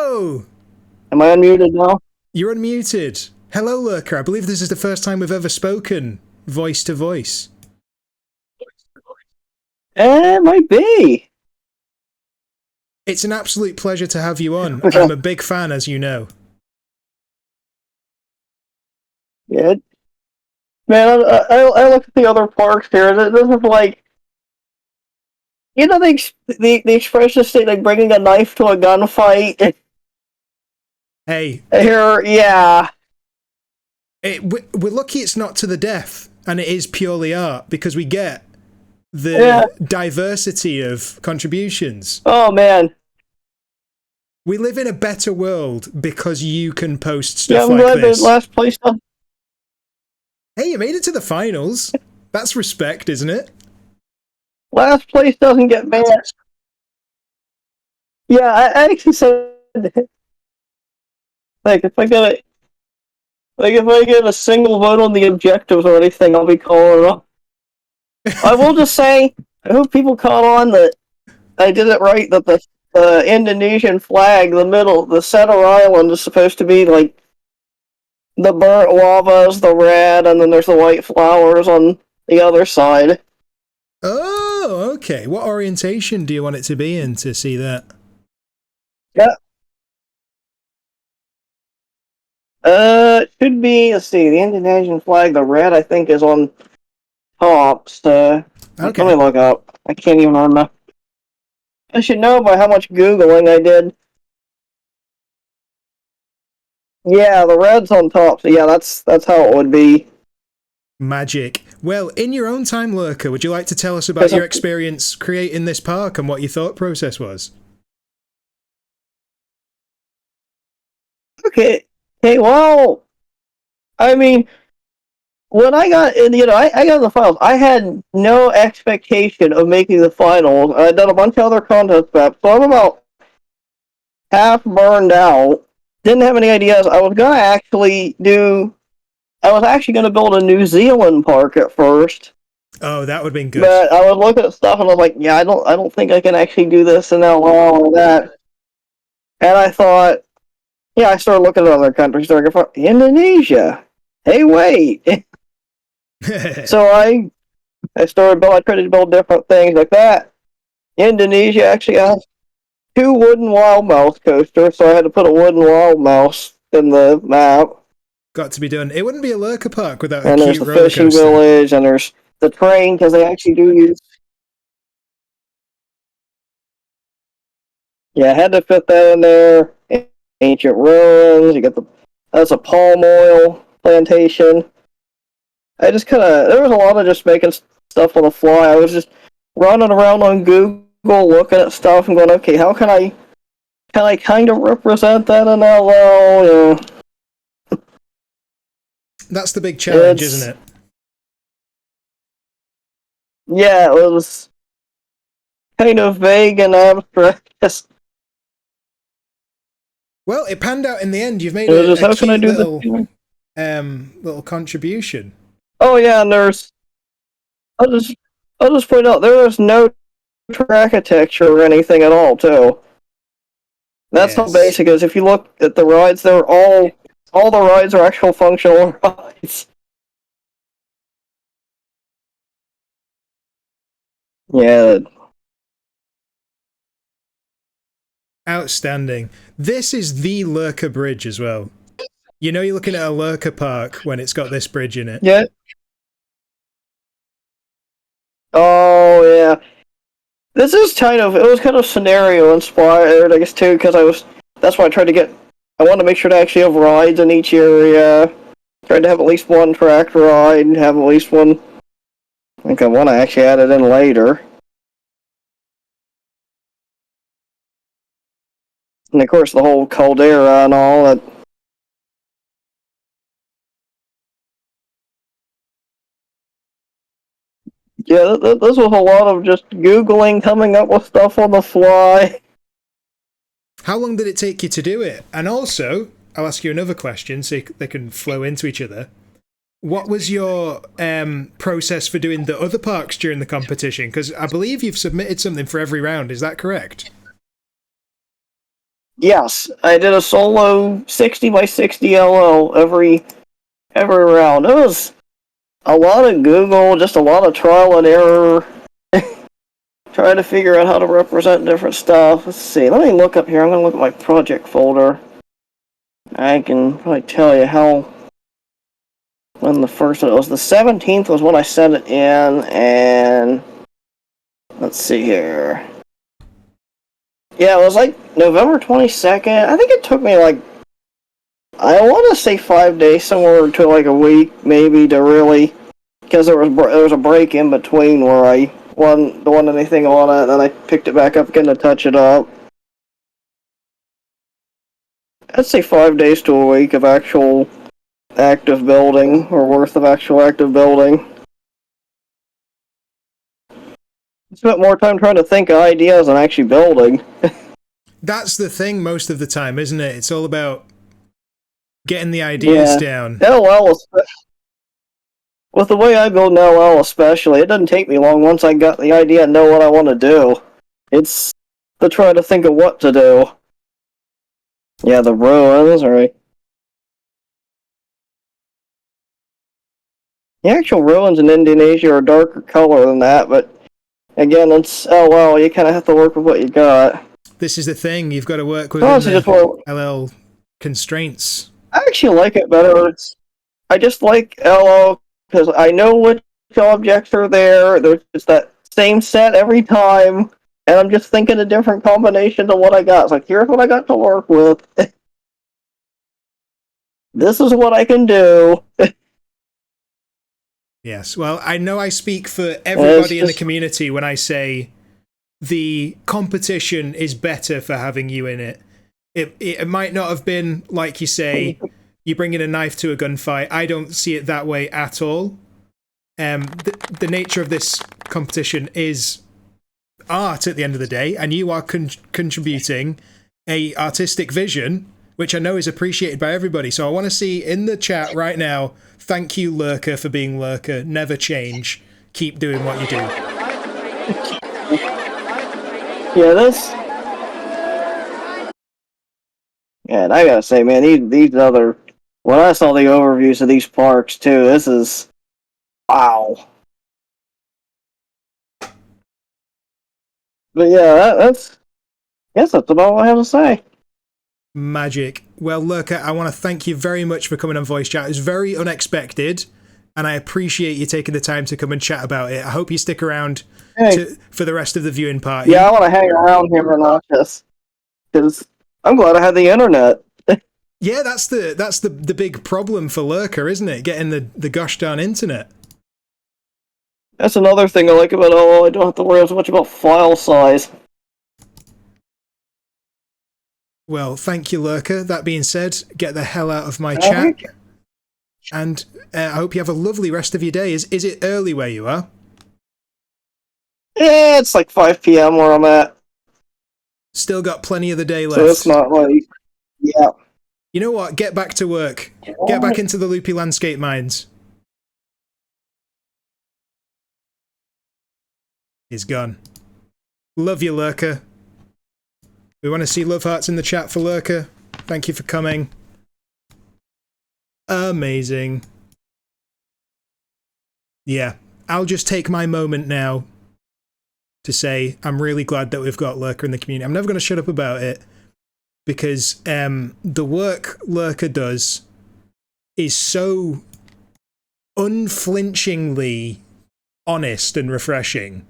Hello! Am I unmuted now? You're unmuted. Hello, Lurker. I believe this is the first time we've ever spoken voice to voice. It might be. It's an absolute pleasure to have you on. I'm a big fan, as you know. Yeah. Man, I look at the other parks here. This is like, you know, the expression state like bringing a knife to a gunfight. Hey. Here, yeah. We're lucky it's not to the death, and it is purely art, because we get the diversity of contributions. Oh, man. We live in a better world because you can post stuff yeah, I'm like glad this. The last place. Hey, you made it to the finals. That's respect, isn't it? Last place doesn't get banned. Yeah, I actually said, like, if I get a single vote on the objectives or anything, I'll be calling it up. I will just say, I hope people caught on that I did it right, that the Indonesian flag, the center island is supposed to be like the burnt lava is the red, and then there's the white flowers on the other side. Oh, okay. What orientation do you want it to be in to see that? Yeah. It should be, let's see, the Indonesian flag, the red, I think, is on top, so... Okay. Let me look up. I can't even remember. I should know by how much Googling I did. Yeah, the red's on top, so yeah, that's how it would be. Magic. Well, in your own time, Lurker, would you like to tell us about your experience creating this park and what your thought process was? Okay, well, I mean, when I got in, I got in the finals, I had no expectation of making the finals. I'd done a bunch of other contest maps, so I'm about half burned out. Didn't have any ideas. I was actually gonna build a New Zealand park at first. Oh, that would have been good. But I was looking at stuff and I was like, yeah, I don't think I can actually do this and all that. And I thought, yeah, I started looking at other countries. Like, Indonesia. Hey, wait. So I tried to build different things like that. Indonesia actually has 2 wooden wild mouse coasters, so I had to put a wooden wild mouse in the map. Got to be done. It wouldn't be a Lurker park without and a cute roller coaster. And there's the fishing village, and there's the train, because they actually do use... Yeah, I had to fit that in there. Ancient ruins, that's a palm oil plantation. I just there was a lot of just making stuff on the fly. I was just running around on Google looking at stuff and going, okay, how can I kind of represent that in LL? Yeah. That's the big challenge, isn't it? Yeah, it was kind of vague and abstract. Well, it panned out in the end. You've made a cute little contribution. Oh yeah, and I'll just point out there is no track architecture or anything at all, too. That's how basic it is. If you look at the rides, they're all the rides are actual functional rides. Yeah. Outstanding. This is the Lurker bridge as well. You know you're looking at a Lurker park when it's got this bridge in it. Yeah. Oh, yeah. This is it was kind of scenario inspired, I guess, too, because that's why I tried to I wanted to make sure to actually have rides in each area. Tried to have at least one track ride and have at least one. I think I want to actually add it in later. And of course, the whole caldera and all that. Yeah, this was a lot of just Googling, coming up with stuff on the fly. How long did it take you to do it? And also, I'll ask you another question so they can flow into each other. What was your process for doing the other parks during the competition? Because I believe you've submitted something for every round. Is that correct? Yes, I did a solo 60 by 60 LO every round. It was a lot of Google, just a lot of trial and error. Trying to figure out how to represent different stuff. Let's see. Let me look up here. I'm going to look at my project folder. I can probably tell you when the first one. It was the 17th was when I sent it in, and let's see here. Yeah, it was like November 22nd. I think it took me like, I want to say 5 days, somewhere to like a week maybe, to really, because there was a break in between where I wasn't doing anything on it, and then I picked it back up again to touch it up. I'd say 5 days to a week of actual active building, or worth of actual active building. I spent more time trying to think of ideas than actually building. That's the thing most of the time, isn't it? It's all about getting the ideas down. LL, with the way I build in LL especially, it doesn't take me long once I got the idea and know what I want to do. It's to try to think of what to do. Yeah, the ruins, right? The actual ruins in Indonesia are a darker color than that, but again, it's LL. You kind of have to work with what you got. This is the thing. You've got to work within the LL constraints. I actually like it better. I just like LL because I know which objects are there. There's just that same set every time, and I'm just thinking a different combination of what I got. It's like, here's what I got to work with. This is what I can do. Yes, well, I know I speak for everybody in the community when I say the competition is better for having you in it. It might not have been, like you say, you bring in a knife to a gunfight. I don't see it that way at all. The nature of this competition is art at the end of the day, and you are contributing a artistic vision, which I know is appreciated by everybody. So I want to see in the chat right now, thank you, Lurker, for being Lurker. Never change. Keep doing what you do. Yeah, yeah, and I gotta say, man, these other... When I saw the overviews of these parks, too, this is... Wow. But yeah, I guess that's about all I have to say. Magic. Well, Lurker, I want to thank you very much for coming on voice chat. It was very unexpected, and I appreciate you taking the time to come and chat about it. I hope you stick around for the rest of the viewing party. Yeah, I want to hang around here and watch this, because I'm glad I had the internet. Yeah, that's the big problem for Lurker, isn't it? Getting the gosh darn internet. That's another thing I like about it. I don't have to worry as much about file size. Well, thank you, Lurker. That being said, get the hell out of my chat. And I hope you have a lovely rest of your day. Is it early where you are? Yeah, it's like 5 p.m. where I'm at. Still got plenty of the day left. So it's not like... Yeah. You know what? Get back to work. Get back into the loopy landscape mines. He's gone. Love you, Lurker. We want to see love hearts in the chat for Lurker. Thank you for coming. Amazing. Yeah, I'll just take my moment now to say I'm really glad that we've got Lurker in the community. I'm never going to shut up about it, because the work Lurker does is so unflinchingly honest and refreshing.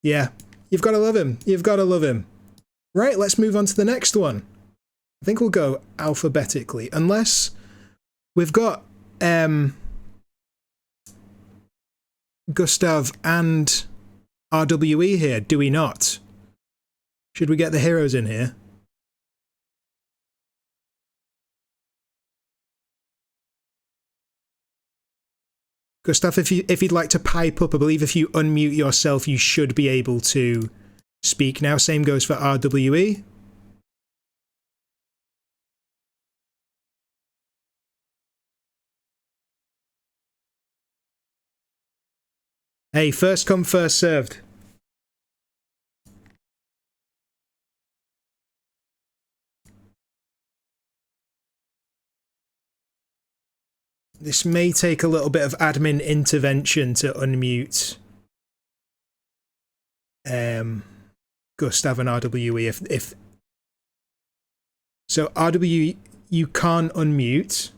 Yeah, you've got to love him. You've got to love him. Right, let's move on to the next one. I think we'll go alphabetically, unless we've got Gustav and RWE here, do we not? Should we get the heroes in here? Gustav, if you'd like to pipe up, I believe if you unmute yourself, you should be able to speak now. Same goes for RWE. Hey, first come, first served. This may take a little bit of admin intervention to unmute Gustav and RWE. If so, RWE, you can't unmute.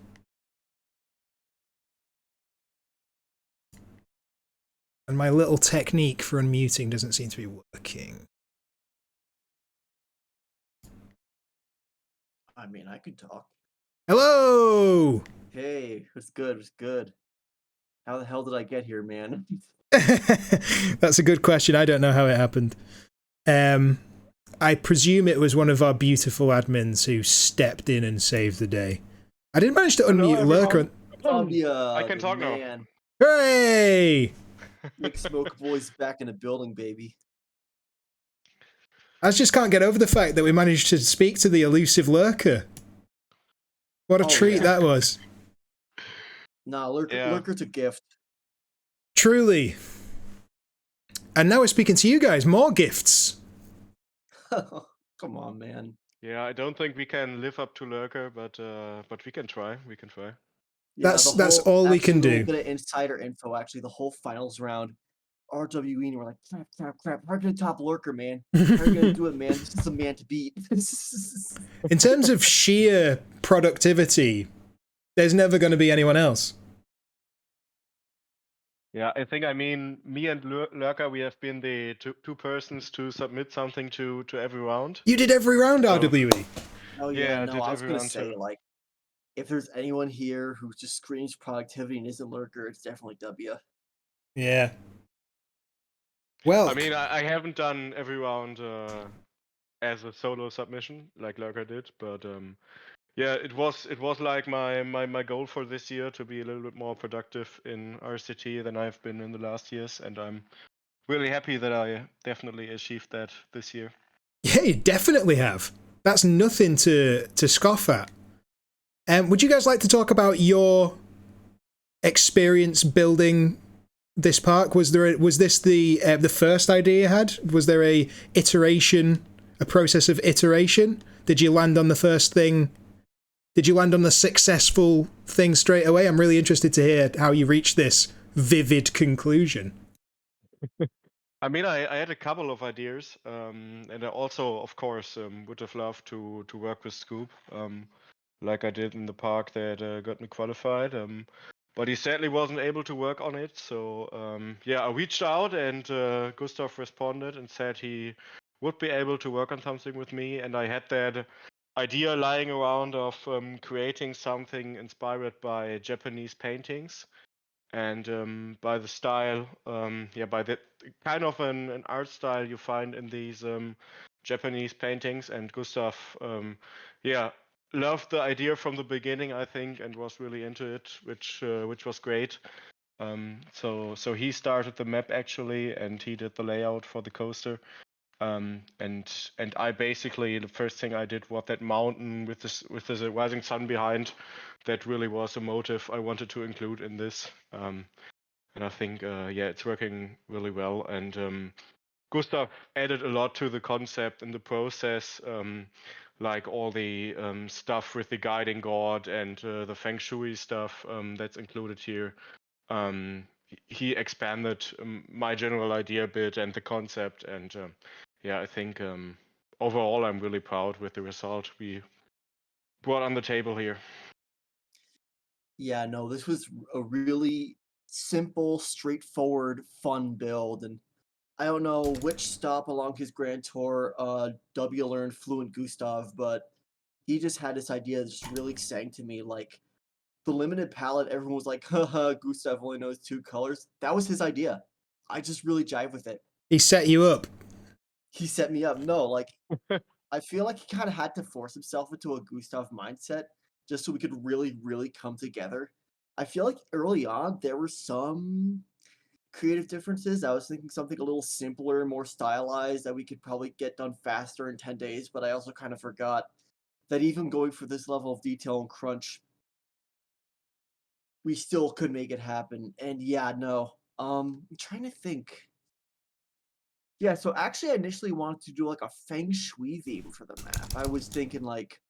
And my little technique for unmuting doesn't seem to be working. I mean, I could talk. Hello! Hey, what's good? What's good? How the hell did I get here, man? That's a good question. I don't know how it happened. I presume it was one of our beautiful admins who stepped in and saved the day. I didn't manage to unmute Lurker. I can talk now. man. Hooray! Big Smoke Boys back in the building, baby. I just can't get over the fact that we managed to speak to the elusive Lurker. What a treat that was. Nah, Lurker's a gift. Truly. And now we're speaking to you guys. More gifts. Come on, man. Yeah, I don't think we can live up to Lurker, but we can try. We can try. Yeah, that's all we can do. A little bit of insider info, actually. The whole finals round, RWE, and we're like, crap. How are you gonna top Lurker, man? How are you gonna do it, man? This is a man to beat. In terms of sheer productivity, there's never going to be anyone else. Yeah, I think, me and Lurker, we have been the two persons to submit something to every round. You did every round, So- RWE. Oh Yeah, no, did I was gonna everyone say, too. like, if there's anyone here who just screams productivity and isn't Lurker, it's definitely W. Yeah. Well, I haven't done every round as a solo submission like Lurker did, but yeah, it was like my goal for this year to be a little bit more productive in RCT than I've been in the last years, and I'm really happy that I definitely achieved that this year. yeah, you definitely have. That's nothing to scoff at. Would you guys like to talk about your experience building this park? Was this the first idea you had? Was there a process of iteration? Did you land on the first thing? Did you land on the successful thing straight away? I'm really interested to hear how you reached this vivid conclusion. I had a couple of ideas, and I also, of course, would have loved to work with Scoop, like I did in the park that got me qualified. But he sadly wasn't able to work on it. So I reached out, and Gustav responded and said he would be able to work on something with me. And I had that idea lying around of creating something inspired by Japanese paintings. And by the style, by the kind of an art style you find in these Japanese paintings. And Gustav, loved the idea from the beginning, I think, and was really into it, which was great. So he started the map actually, and he did the layout for the coaster. And I basically, the first thing I did was that mountain with this rising sun behind. That really was a motive I wanted to include in this. And I think it's working really well. And Gustav added a lot to the concept and the process, like all the stuff with the guiding god and the feng shui stuff that's included here. He expanded my general idea a bit and the concept, and I think overall I'm really proud with the result we brought on the table here. Yeah, no, this was a really simple, straightforward, fun build, and I don't know which stop along his grand tour W learned fluent Gustav, but he just had this idea that just really sang to me, like, the limited palette, everyone was like, haha, Gustav only knows 2 colors. That was his idea. I just really jive with it. He set you up. He set me up. No, like, I feel like he kind of had to force himself into a Gustav mindset just so we could really, really come together. I feel like early on, there were some creative differences. I was thinking something a little simpler, more stylized, that we could probably get done faster in 10 days, but I also kind of forgot that even going for this level of detail and crunch, we still could make it happen. And yeah, no. I'm trying to think. Yeah, so actually I initially wanted to do like a feng shui theme for the map. I was thinking like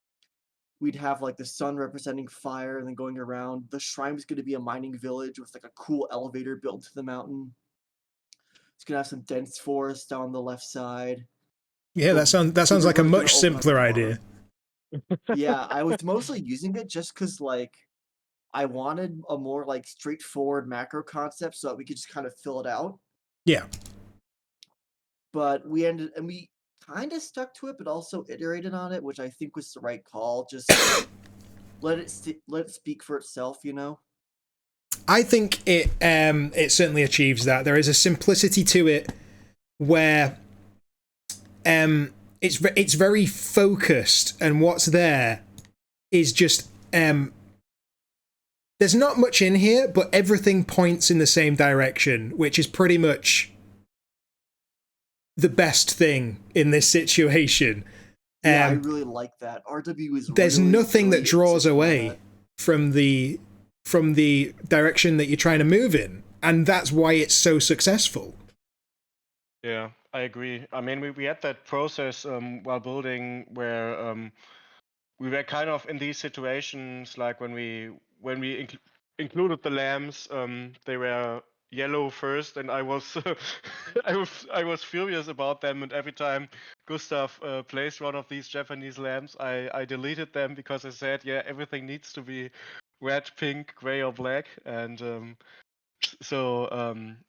we'd have like the sun representing fire and then going around. The shrine was going to be a mining village with like a cool elevator built to the mountain. It's going to have some dense forest down the left side. Yeah, that sounds like a much simpler idea. Yeah, I was mostly using it just because like I wanted a more like straightforward macro concept so that we could just kind of fill it out. Yeah. But we kind of stuck to it, but also iterated on it, which I think was the right call. Just let it speak for itself, you know. I think it certainly achieves that. There is a simplicity to it where it's very focused, and what's there is just there's not much in here, but everything points in the same direction, which is pretty much the best thing in this situation. Yeah, I really like that. RWE is there's really, nothing really that draws away from the direction that you're trying to move in, and that's why it's so successful. Yeah, I agree. I mean, we had that process while building where we were kind of in these situations, like when we included the lamps, they were yellow first, and I was I was furious about them, and every time Gustav placed one of these Japanese lamps, I deleted them because I said, yeah, everything needs to be red, pink, gray, or black, and so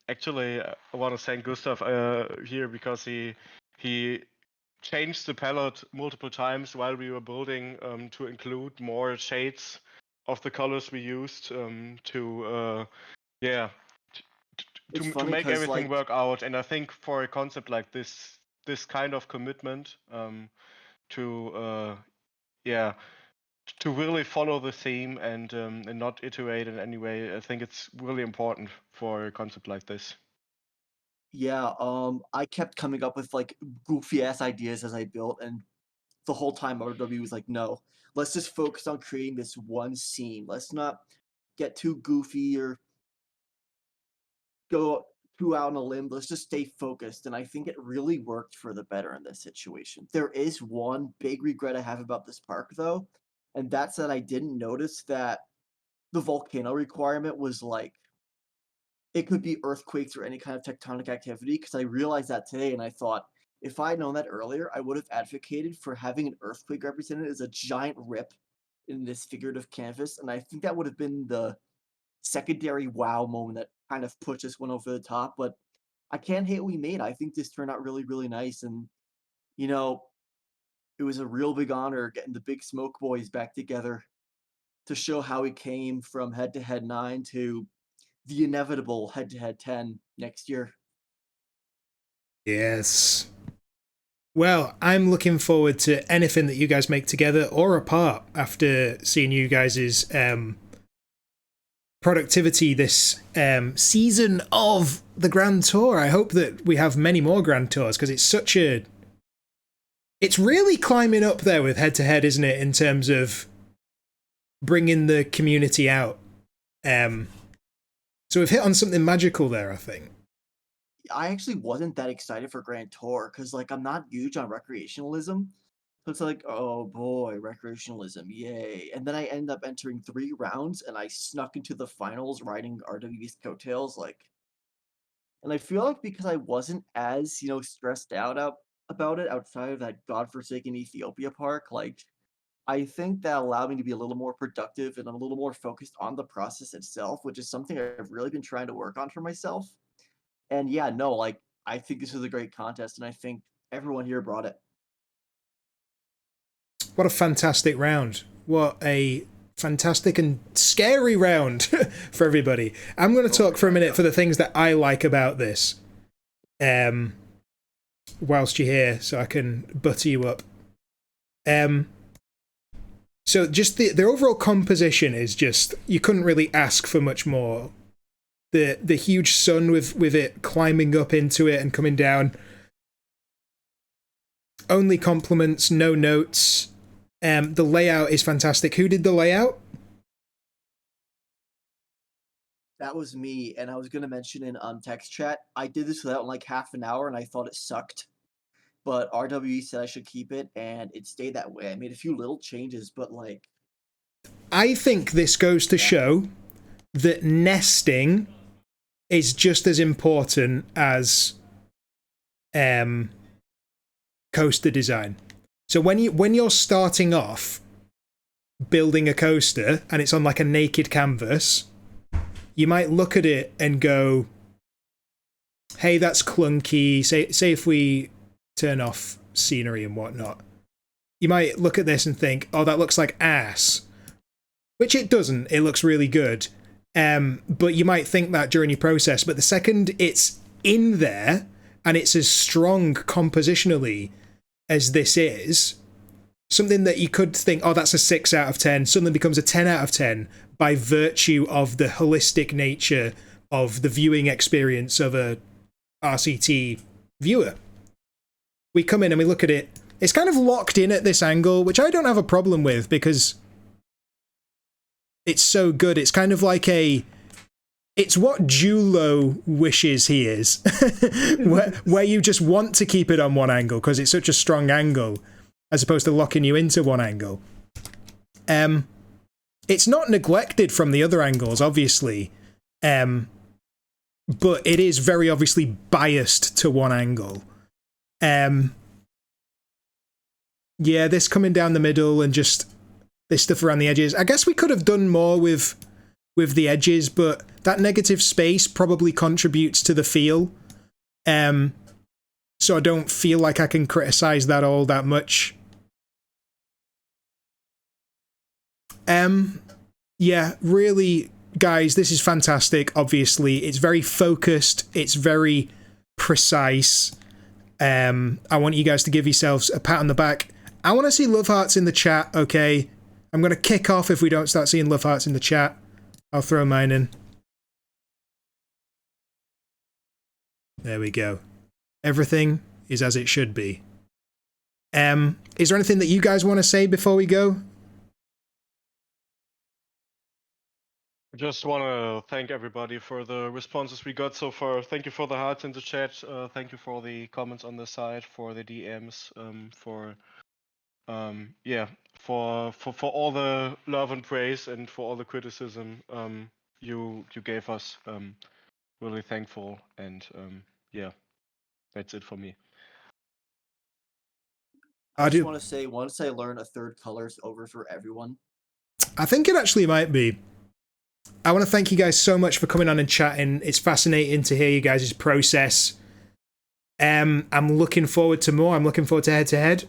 actually I want to thank Gustav here because he changed the palette multiple times while we were building to include more shades of the colors we used to make everything work out. And I think for a concept like this kind of commitment to really follow the theme and not iterate in any way, I think it's really important for a concept like this. Yeah, I kept coming up with like goofy ass ideas as I built, and the whole time RW was like, no, let's just focus on creating this one scene. Let's not get too goofy or go too out on a limb. Let's just stay focused. And I think it really worked for the better in this situation. There is one big regret I have about this park though, and that's that I didn't notice that the volcano requirement was like it could be earthquakes or any kind of tectonic activity, because I realized that today and I thought if I had known that earlier, I would have advocated for having an earthquake represented as a giant rip in this figurative canvas, and I think that would have been the secondary wow moment that kind of pushed this one over the top. But I can't hate what we made. I think this turned out really, really nice, and you know, it was a real big honor getting the Big Smoke Boys back together to show how we came from head-to-head 9 to the inevitable head-to-head 10 next year. Yes. Well, I'm looking forward to anything that you guys make together or apart after seeing you guys' productivity this season of the Grand Tour. I hope that we have many more Grand Tours, because it's really climbing up there with head-to-head, isn't it, in terms of bringing the community out. So we've hit on something magical there, I think. I actually wasn't that excited for Grand Tour because, like, I'm not huge on recreationalism. So it's like, oh boy, recreationalism, yay. And then I end up entering 3 rounds and I snuck into the finals riding RWE's coattails. Like, and I feel like because I wasn't as, stressed out about it outside of that godforsaken Ethiopia park, like, I think that allowed me to be a little more productive and a little more focused on the process itself, which is something I've really been trying to work on for myself. And yeah, no, like, I think this was a great contest, and I think everyone here brought it. What a fantastic round. What a fantastic and scary round for everybody. I'm going to talk for a minute for the things that I like about this. Whilst you're here, so I can butter you up. So just the overall composition is just, you couldn't really ask for much more. The huge sun with it climbing up into it and coming down. Only compliments, no notes. The layout is fantastic. Who did the layout? That was me, and I was going to mention in text chat, I did this without like half an hour, and I thought it sucked. but RWE said I should keep it, and it stayed that way. I made a few little changes, but like, I think this goes to show that nesting is just as important as coaster design. So when you're starting off building a coaster and it's on like a naked canvas, you might look at it and go, hey, that's clunky. Say if we turn off scenery and whatnot, you might look at this and think, oh, that looks like ass. Which it doesn't. It looks really good. But you might think that during your process. But the second it's in there and it's as strong compositionally as this is, something that you could think, oh, that's a 6 out of 10, suddenly becomes a 10 out of 10 by virtue of the holistic nature of the viewing experience of a RCT viewer. We come in and we look at it. It's kind of locked in at this angle, which I don't have a problem with because it's so good. It's kind of like it's what Julo wishes he is, where you just want to keep it on one angle because it's such a strong angle, as opposed to locking you into one angle. It's not neglected from the other angles, obviously, but it is very obviously biased to one angle. Yeah, this coming down the middle and just this stuff around the edges. I guess we could have done more with the edges, but that negative space probably contributes to the feel. So I don't feel like I can criticize that all that much. Yeah, really, guys, this is fantastic. Obviously, it's very focused. It's very precise. I want you guys to give yourselves a pat on the back. I want to see love hearts in the chat, okay? I'm going to kick off if we don't start seeing love hearts in the chat. I'll throw mine in. There we go. Everything is as it should be. Is there anything that you guys want to say before we go? I just want to thank everybody for the responses we got so far. Thank you for the hearts in the chat. Thank you for the comments on the side, for the DMs, for all the love and praise and for all the criticism you gave us. Really thankful, and yeah, that's it for me. I just want to say, once I learn a third color is over for everyone. I think it actually might be. I want to thank you guys so much for coming on and chatting. It's fascinating to hear you guys' process. I'm looking forward to more. I'm looking forward to head-to-head.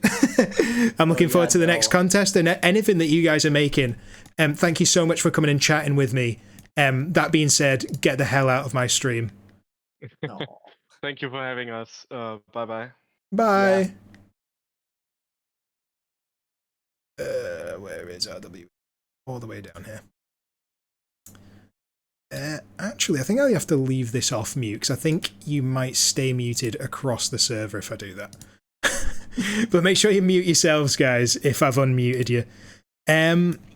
I'm looking forward to the next contest and anything that you guys are making. Thank you so much for coming and chatting with me. That being said, get the hell out of my stream. Thank you for having us. Bye-bye. Bye. Where is RW? All the way down here. Actually, I think I have to leave this off mute because I think you might stay muted across the server if I do that. But make sure you mute yourselves, guys, if I've unmuted you.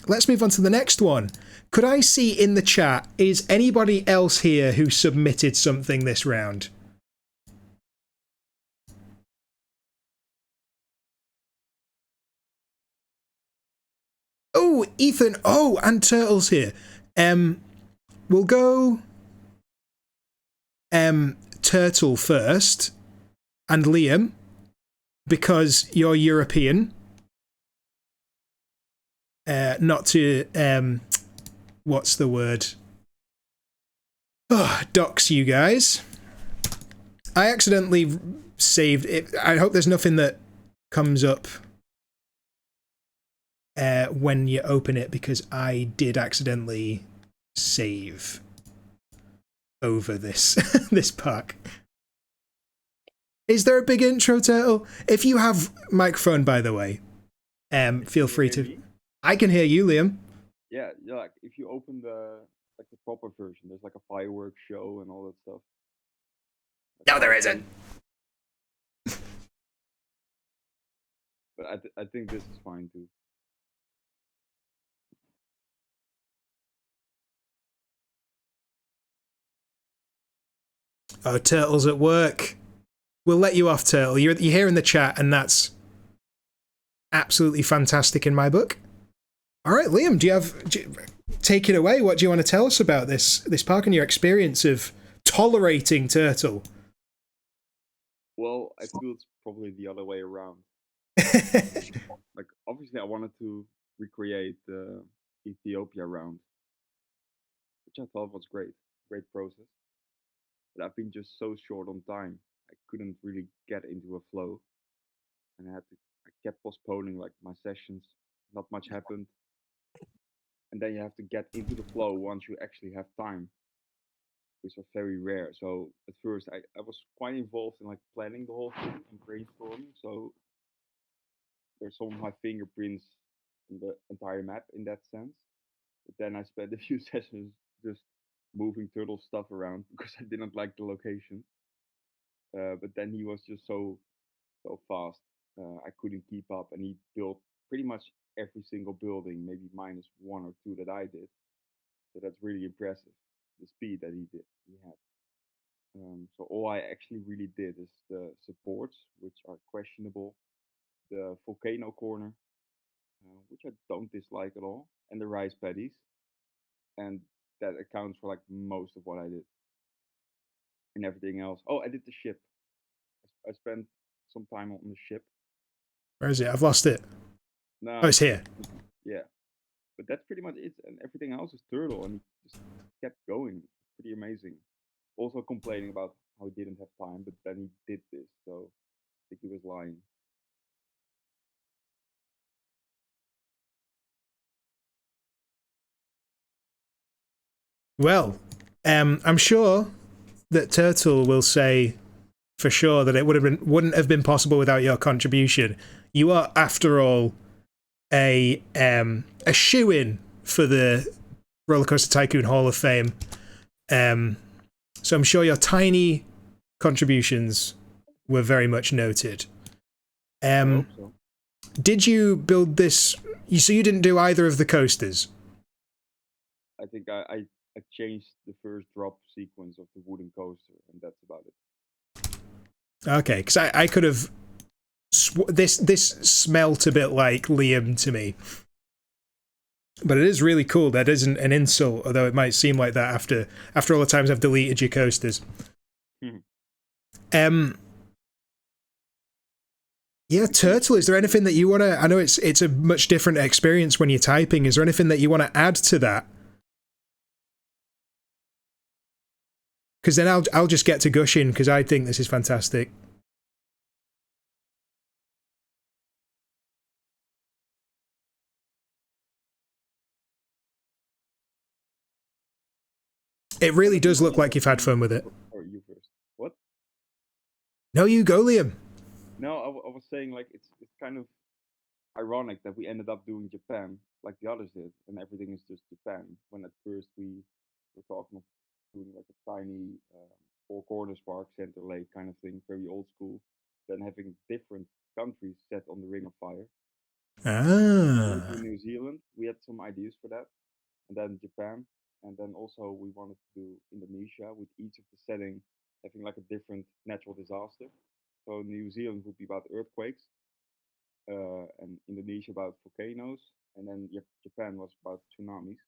Let's move on to the next one. Could I see in the chat, is anybody else here who submitted something this round? Oh, Ethan. Oh, and Turtle's here. We'll go Turtle first and Liam because you're European. Not to what's the word? Oh, dox you guys. I accidentally saved it. I hope there's nothing that comes up when you open it because I did accidentally save over this this pack. Is there a big intro, Turtle? If you have microphone, by the way, feel free to. I can hear you, Liam. Yeah, like if you open the proper version, there's like a fireworks show and all that stuff. No, there isn't. But I think this is fine too. Oh, Turtle's at work. we'll let you off, Turtle. You're here in the chat, and that's absolutely fantastic in my book. All right, Liam, take it away. What do you want to tell us about this park and your experience of tolerating Turtle? Well, I feel it's probably the other way around. Like, obviously, I wanted to recreate the Ethiopia round, which I thought was great process. But I've been just so short on time. I couldn't really get into a flow, and I kept postponing like my sessions. Not much happened, and then you have to get into the flow once you actually have time, which was very rare. So at first, I was quite involved in like planning the whole thing and brainstorming. So there's some of my fingerprints on the entire map in that sense. But then I spent a few sessions just moving Turtle stuff around because I didn't like the location. But then he was just so fast. I couldn't keep up, and he built pretty much every single building, maybe minus one or two that I did. So that's really impressive, the speed that he had. So all I actually really did is the supports, which are questionable, the volcano corner, which I don't dislike at all, and the rice paddies, and that accounts for like most of what I did. And everything else. Oh, I did the ship. I spent some time on the ship. Where is it? I've lost it. No. Oh, it's here. Yeah. But that's pretty much it. And everything else is Turtle. And he just kept going. Pretty amazing. Also complaining about how he didn't have time, but then he did this. So I think he was lying. Well, I'm sure that Turtle will say for sure that it wouldn't have been possible without your contribution. You are, after all, a shoo-in for the Roller Coaster Tycoon Hall of Fame. So I'm sure your tiny contributions were very much noted. I hope so. Did you build this? So you didn't do either of the coasters? I think I changed the first drop sequence of the wooden coaster, and that's about it. Okay, because I could have... This smelt a bit like Liam to me. But it is really cool. That isn't an insult, although it might seem like that after all the times I've deleted your coasters. Yeah, Turtle, is there anything that you want to... I know it's a much different experience when you're typing. Is there anything that you want to add to that? Because then I'll just get to gushing, because I think this is fantastic. It really does look like you've had fun with it. Or you first. What? No, you go, Liam. No, I was saying like it's kind of ironic that we ended up doing Japan like the others did, and everything is just Japan. When at first we were talking of doing like a tiny Four Corners Park, Center Lake kind of thing, very old school. Then having different countries set on the Ring of Fire. Ah. In New Zealand, we had some ideas for that, and then Japan, and then also we wanted to do Indonesia with each of the setting having like a different natural disaster. So New Zealand would be about earthquakes, and Indonesia about volcanoes, and then Japan was about tsunamis.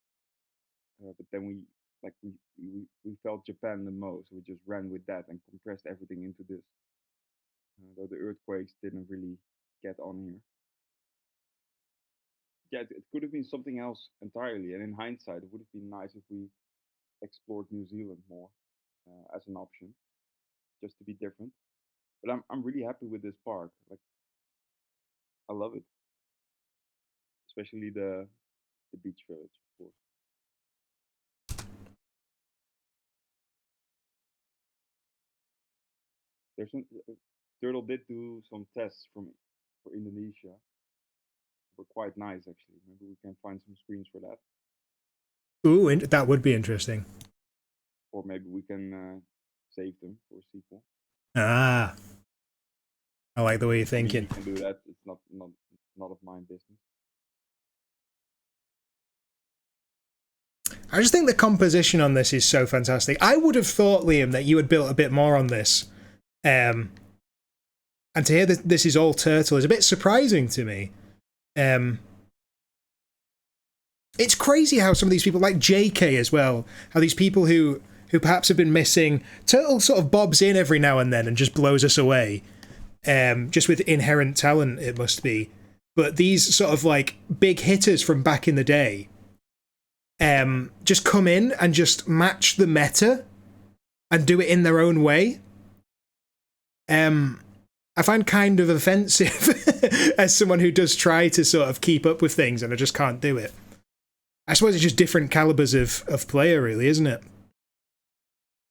But then we felt Japan the most. We just ran with that and compressed everything into this. Though the earthquakes didn't really get on here. Yeah, it could have been something else entirely. And in hindsight, it would have been nice if we explored New Zealand more as an option, just to be different. But I'm really happy with this park. Like, I love it, especially the beach village, of course. There's some Turtle did do some tests for Indonesia. Were quite nice actually. Maybe we can find some screens for that. Ooh, that would be interesting. Or maybe we can save them for a sequel. Ah, I like the way you're thinking. We can do that. It's not of my business. I just think the composition on this is so fantastic. I would have thought, Liam, that you had built a bit more on this. And to hear that this is all turtle is a bit surprising to me. It's crazy how some of these people, like JK as well, how these people who perhaps have been missing, Turtle sort of bobs in every now and then and just blows us away. Just with inherent talent, it must be. But these sort of like big hitters from back in the day just come in and just match the meta and do it in their own way. I find kind of offensive as someone who does try to sort of keep up with things, and I just can't do it. I suppose it's just different calibers of player, really, isn't it?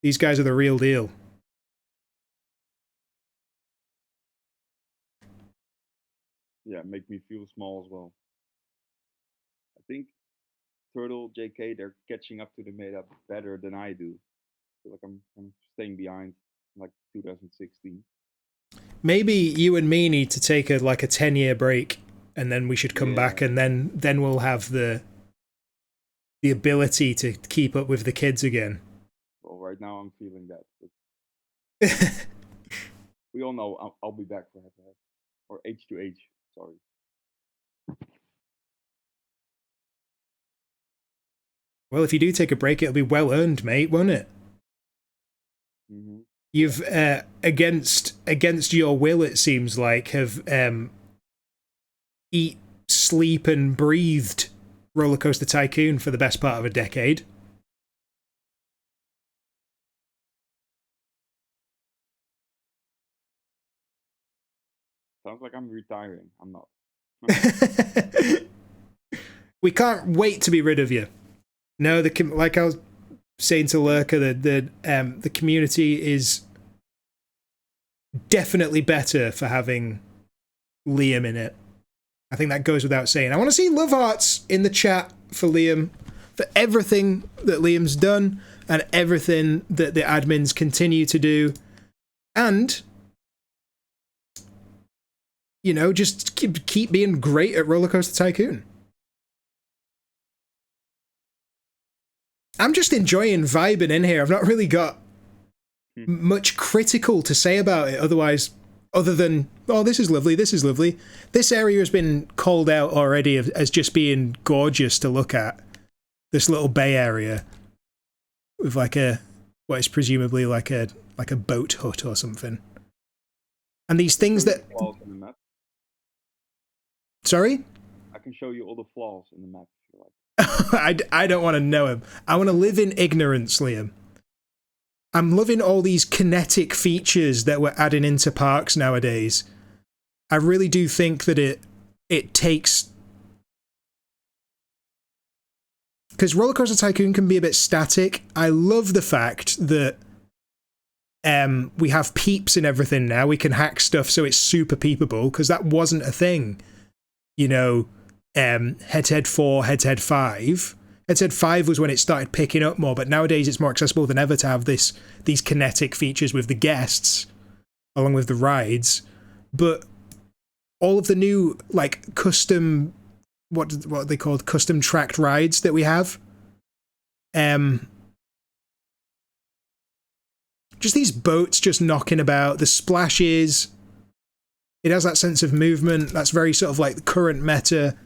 These guys are the real deal. Yeah, make me feel small as well. I think Turtle, JK, they're catching up to the meta better than I do. I feel like I'm staying behind, like 2016. Maybe you and me need to take a 10-year break, and then we should come back, and then we'll have the ability to keep up with the kids again. Well, right now I'm feeling that. But we all know I'll be back for head-to-head. Or H2H, sorry. Well, if you do take a break, it'll be well earned, mate, won't it? Mm-hmm. You've against your will, it seems like, have eat, sleep, and breathed Roller Coaster Tycoon for the best part of a decade. Sounds like I'm retiring. I'm not. We can't wait to be rid of you. No, like I was saying to Lurker, the community is definitely better for having Liam in it. I think that goes without saying. I want to see love hearts in the chat for Liam, for everything that Liam's done and everything that the admins continue to do. And, you know, just keep being great at Roller Coaster Tycoon. I'm just enjoying vibing in here. I've not really got much critical to say about it other than, oh, this is lovely, this is lovely. This area has been called out already as just being gorgeous to look at. This little bay area with what is presumably like a boat hut or something. And these things that... Flaws in the map. Sorry? I can show you all the flaws in the map if you like. I don't want to know him. I want to live in ignorance, Liam. I'm loving all these kinetic features that we're adding into parks nowadays. I really do think that it takes... Because Roller Coaster Tycoon can be a bit static. I love the fact that we have peeps and everything now. We can hack stuff so it's super peepable, because that wasn't a thing. You know, Head-to-Head 4, Head-to-Head 5. Head-to-Head 5 was when it started picking up more, but nowadays it's more accessible than ever to have these kinetic features with the guests, along with the rides. But all of the new, like, custom... What are they called? Custom tracked rides that we have. Just these boats just knocking about, the splashes. It has that sense of movement. That's very sort of like the current meta.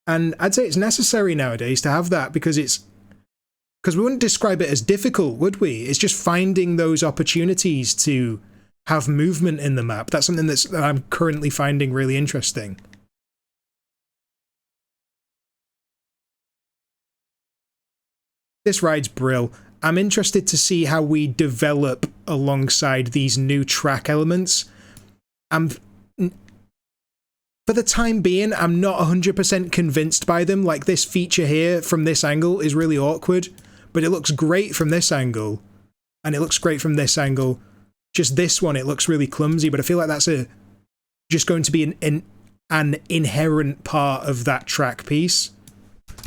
And I'd say it's necessary nowadays to have that because we wouldn't describe it as difficult, would we? It's just finding those opportunities to have movement in the map. That's something that I'm currently finding really interesting. This ride's brill. I'm interested to see how we develop alongside these new track elements. For the time being, I'm not 100% convinced by them. Like this feature here from this angle is really awkward, but it looks great from this angle. And it looks great from this angle. Just this one, it looks really clumsy, but I feel like that's just going to be an inherent part of that track piece.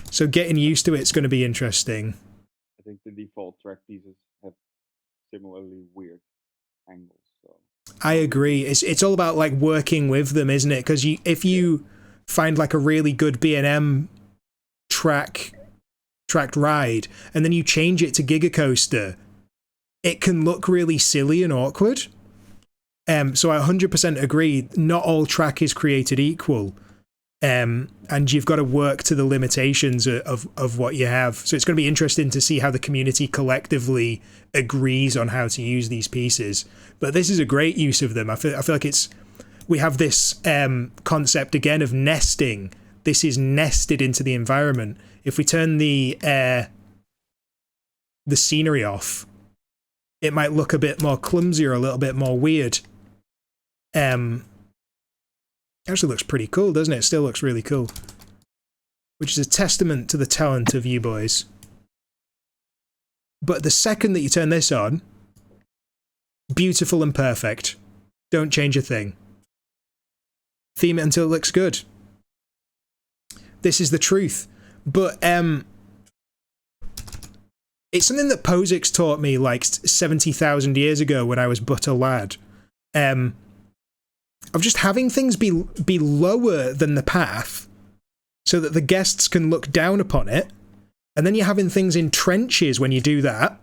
So getting used to it's going to be interesting. I think the default track pieces have similarly weird angles. So I agree. It's all about like working with them, isn't it? Because if you find like a really good B&M tracked ride, and then you change it to Giga Coaster, it can look really silly and awkward. So I 100% agree. Not all track is created equal. And you've got to work to the limitations of what you have. So it's going to be interesting to see how the community collectively agrees on how to use these pieces. But this is a great use of them. I feel like we have this concept again of nesting. This is nested into the environment. If we turn the scenery off, it might look a bit more clumsy or a little bit more weird. Actually looks pretty cool, doesn't it? It still looks really cool. Which is a testament to the talent of you boys. But the second that you turn this on, beautiful and perfect. Don't change a thing. Theme it until it looks good. This is the truth. But it's something that POSIX taught me like 70,000 years ago when I was but a lad. Of just having things be lower than the path so that the guests can look down upon it. And then you're having things in trenches when you do that.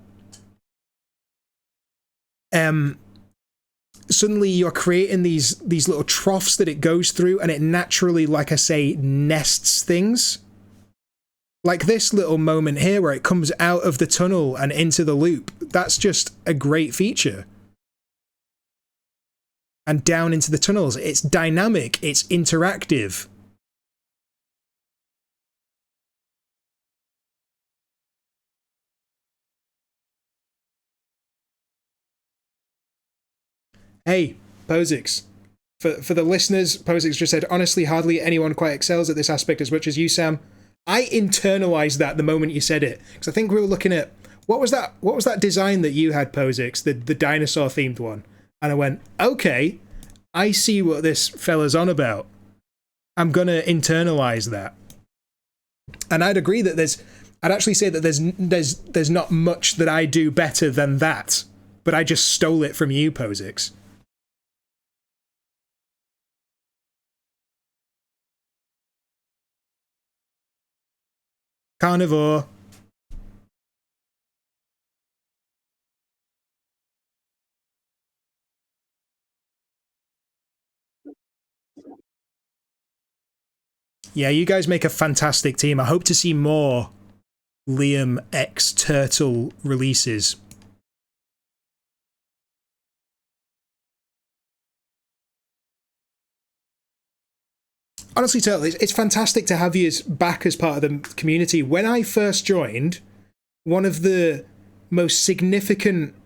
Suddenly you're creating these little troughs that it goes through, and it naturally, like I say, nests things. Like this little moment here where it comes out of the tunnel and into the loop. That's just a great feature. And down into the tunnels. It's dynamic. It's interactive. Hey, POSIX. For the listeners, POSIX just said, honestly, hardly anyone quite excels at this aspect as much as you, Sam. I internalized that the moment you said it. Because I think we were looking at, what was that design that you had, POSIX? The dinosaur-themed one. And I went, okay, I see what this fella's on about. I'm going to internalize that. And I'd agree that I'd actually say that there's not much that I do better than that. But I just stole it from you, POSIX. Carnivore. Yeah, you guys make a fantastic team. I hope to see more Liam X Turtle releases. Honestly, Turtle, it's fantastic to have you back as part of the community. When I first joined, one of the most significant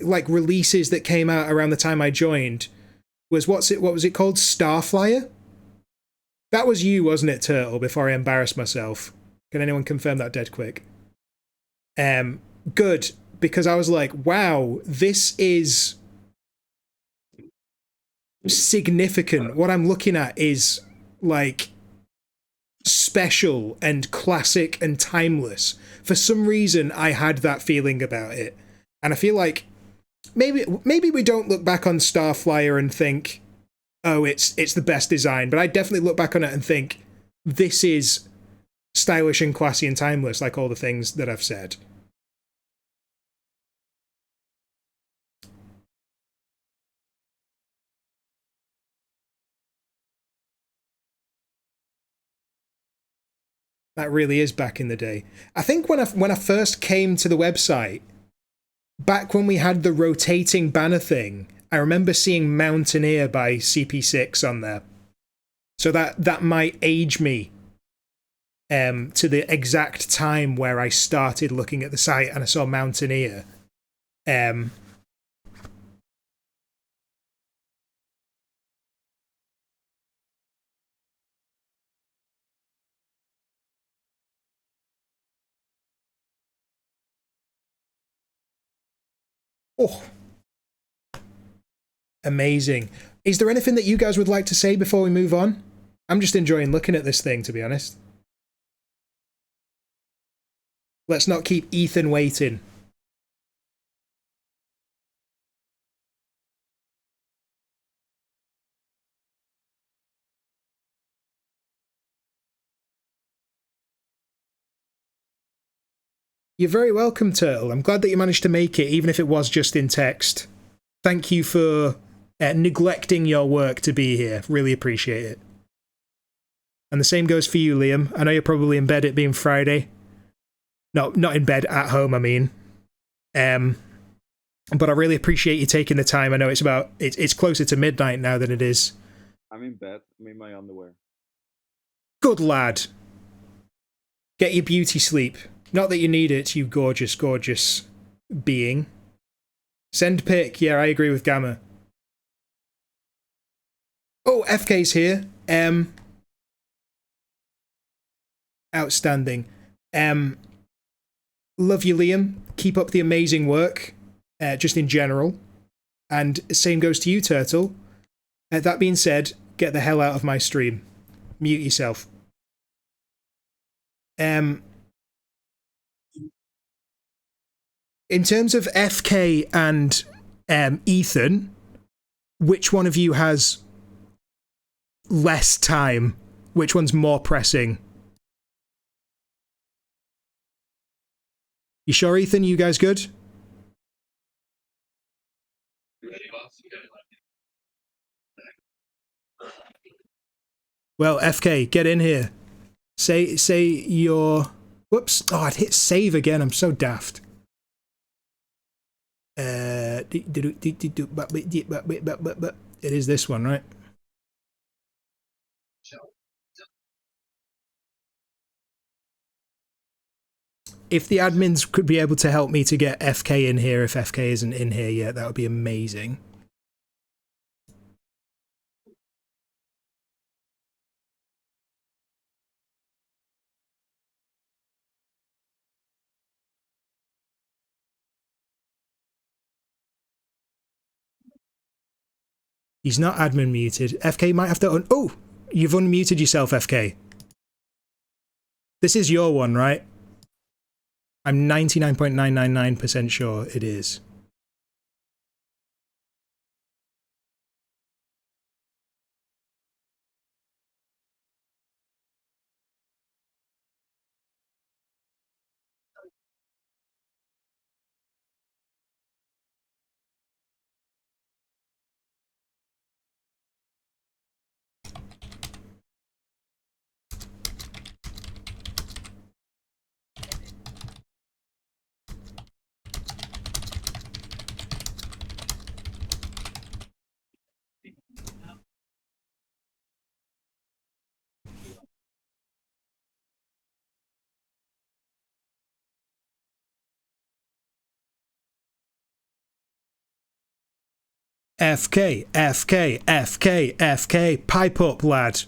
like releases that came out around the time I joined was what was it called? Starflyer? That was you, wasn't it, Turtle, before I embarrassed myself? Can anyone confirm that dead quick? Good, because I was like, wow, this is significant. What I'm looking at is like special and classic and timeless. For some reason, I had that feeling about it. And I feel like maybe we don't look back on Starflyer and think, oh, it's the best design. But I definitely look back on it and think, this is stylish and classy and timeless, like all the things that I've said. That really is back in the day. I think when I first came to the website, back when we had the rotating banner thing, I remember seeing Mountaineer by CP6 on there. So that might age me to the exact time where I started looking at the site and I saw Mountaineer. Oh, amazing. Is there anything that you guys would like to say before we move on? I'm just enjoying looking at this thing, to be honest. Let's not keep Ethan waiting. You're very welcome, Turtle. I'm glad that you managed to make it, even if it was just in text. Thank you for neglecting your work to be here. Really appreciate it. And the same goes for you, Liam. I know you're probably in bed, it being Friday. No, not in bed, at home, I mean. But I really appreciate you taking the time. I know it's closer to midnight now than it is. I'm in bed. I'm in my underwear. Good lad. Get your beauty sleep. Not that you need it, you gorgeous, gorgeous being. Send pic. Yeah, I agree with Gamma. Oh, FK's here. Outstanding. Love you, Liam. Keep up the amazing work, just in general. And same goes to you, Turtle. That being said, get the hell out of my stream. Mute yourself. In terms of FK and Ethan, which one of you has less time? Which one's more pressing? You sure, Ethan? You guys good? Well, FK, get in here. Say your... Whoops. Oh, I'd hit save again. I'm so daft. It is this one, right? If the admins could be able to help me to get FK in here, if FK isn't in here yet, that would be amazing. He's not admin muted. FK might have to... Oh! You've unmuted yourself, FK. This is your one, right? I'm 99.999% sure it is. FK, FK, FK, FK, pipe up, lad.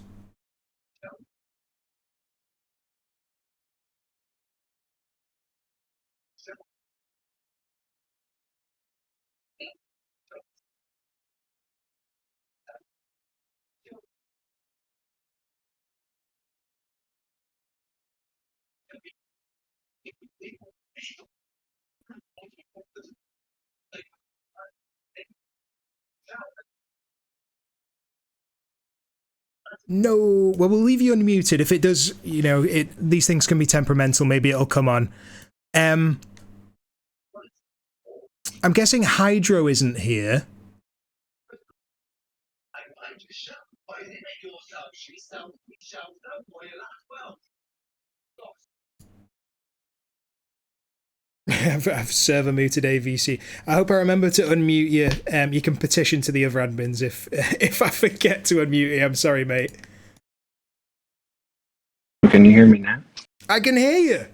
No, well, we'll leave you unmuted. If it does, you know, these things can be temperamental. Maybe it'll come on. I'm guessing Hydro isn't here. I've server muted AVC. I hope I remember to unmute you. You can petition to the other admins if I forget to unmute you. I'm sorry, mate. Can you hear me now? I can hear you.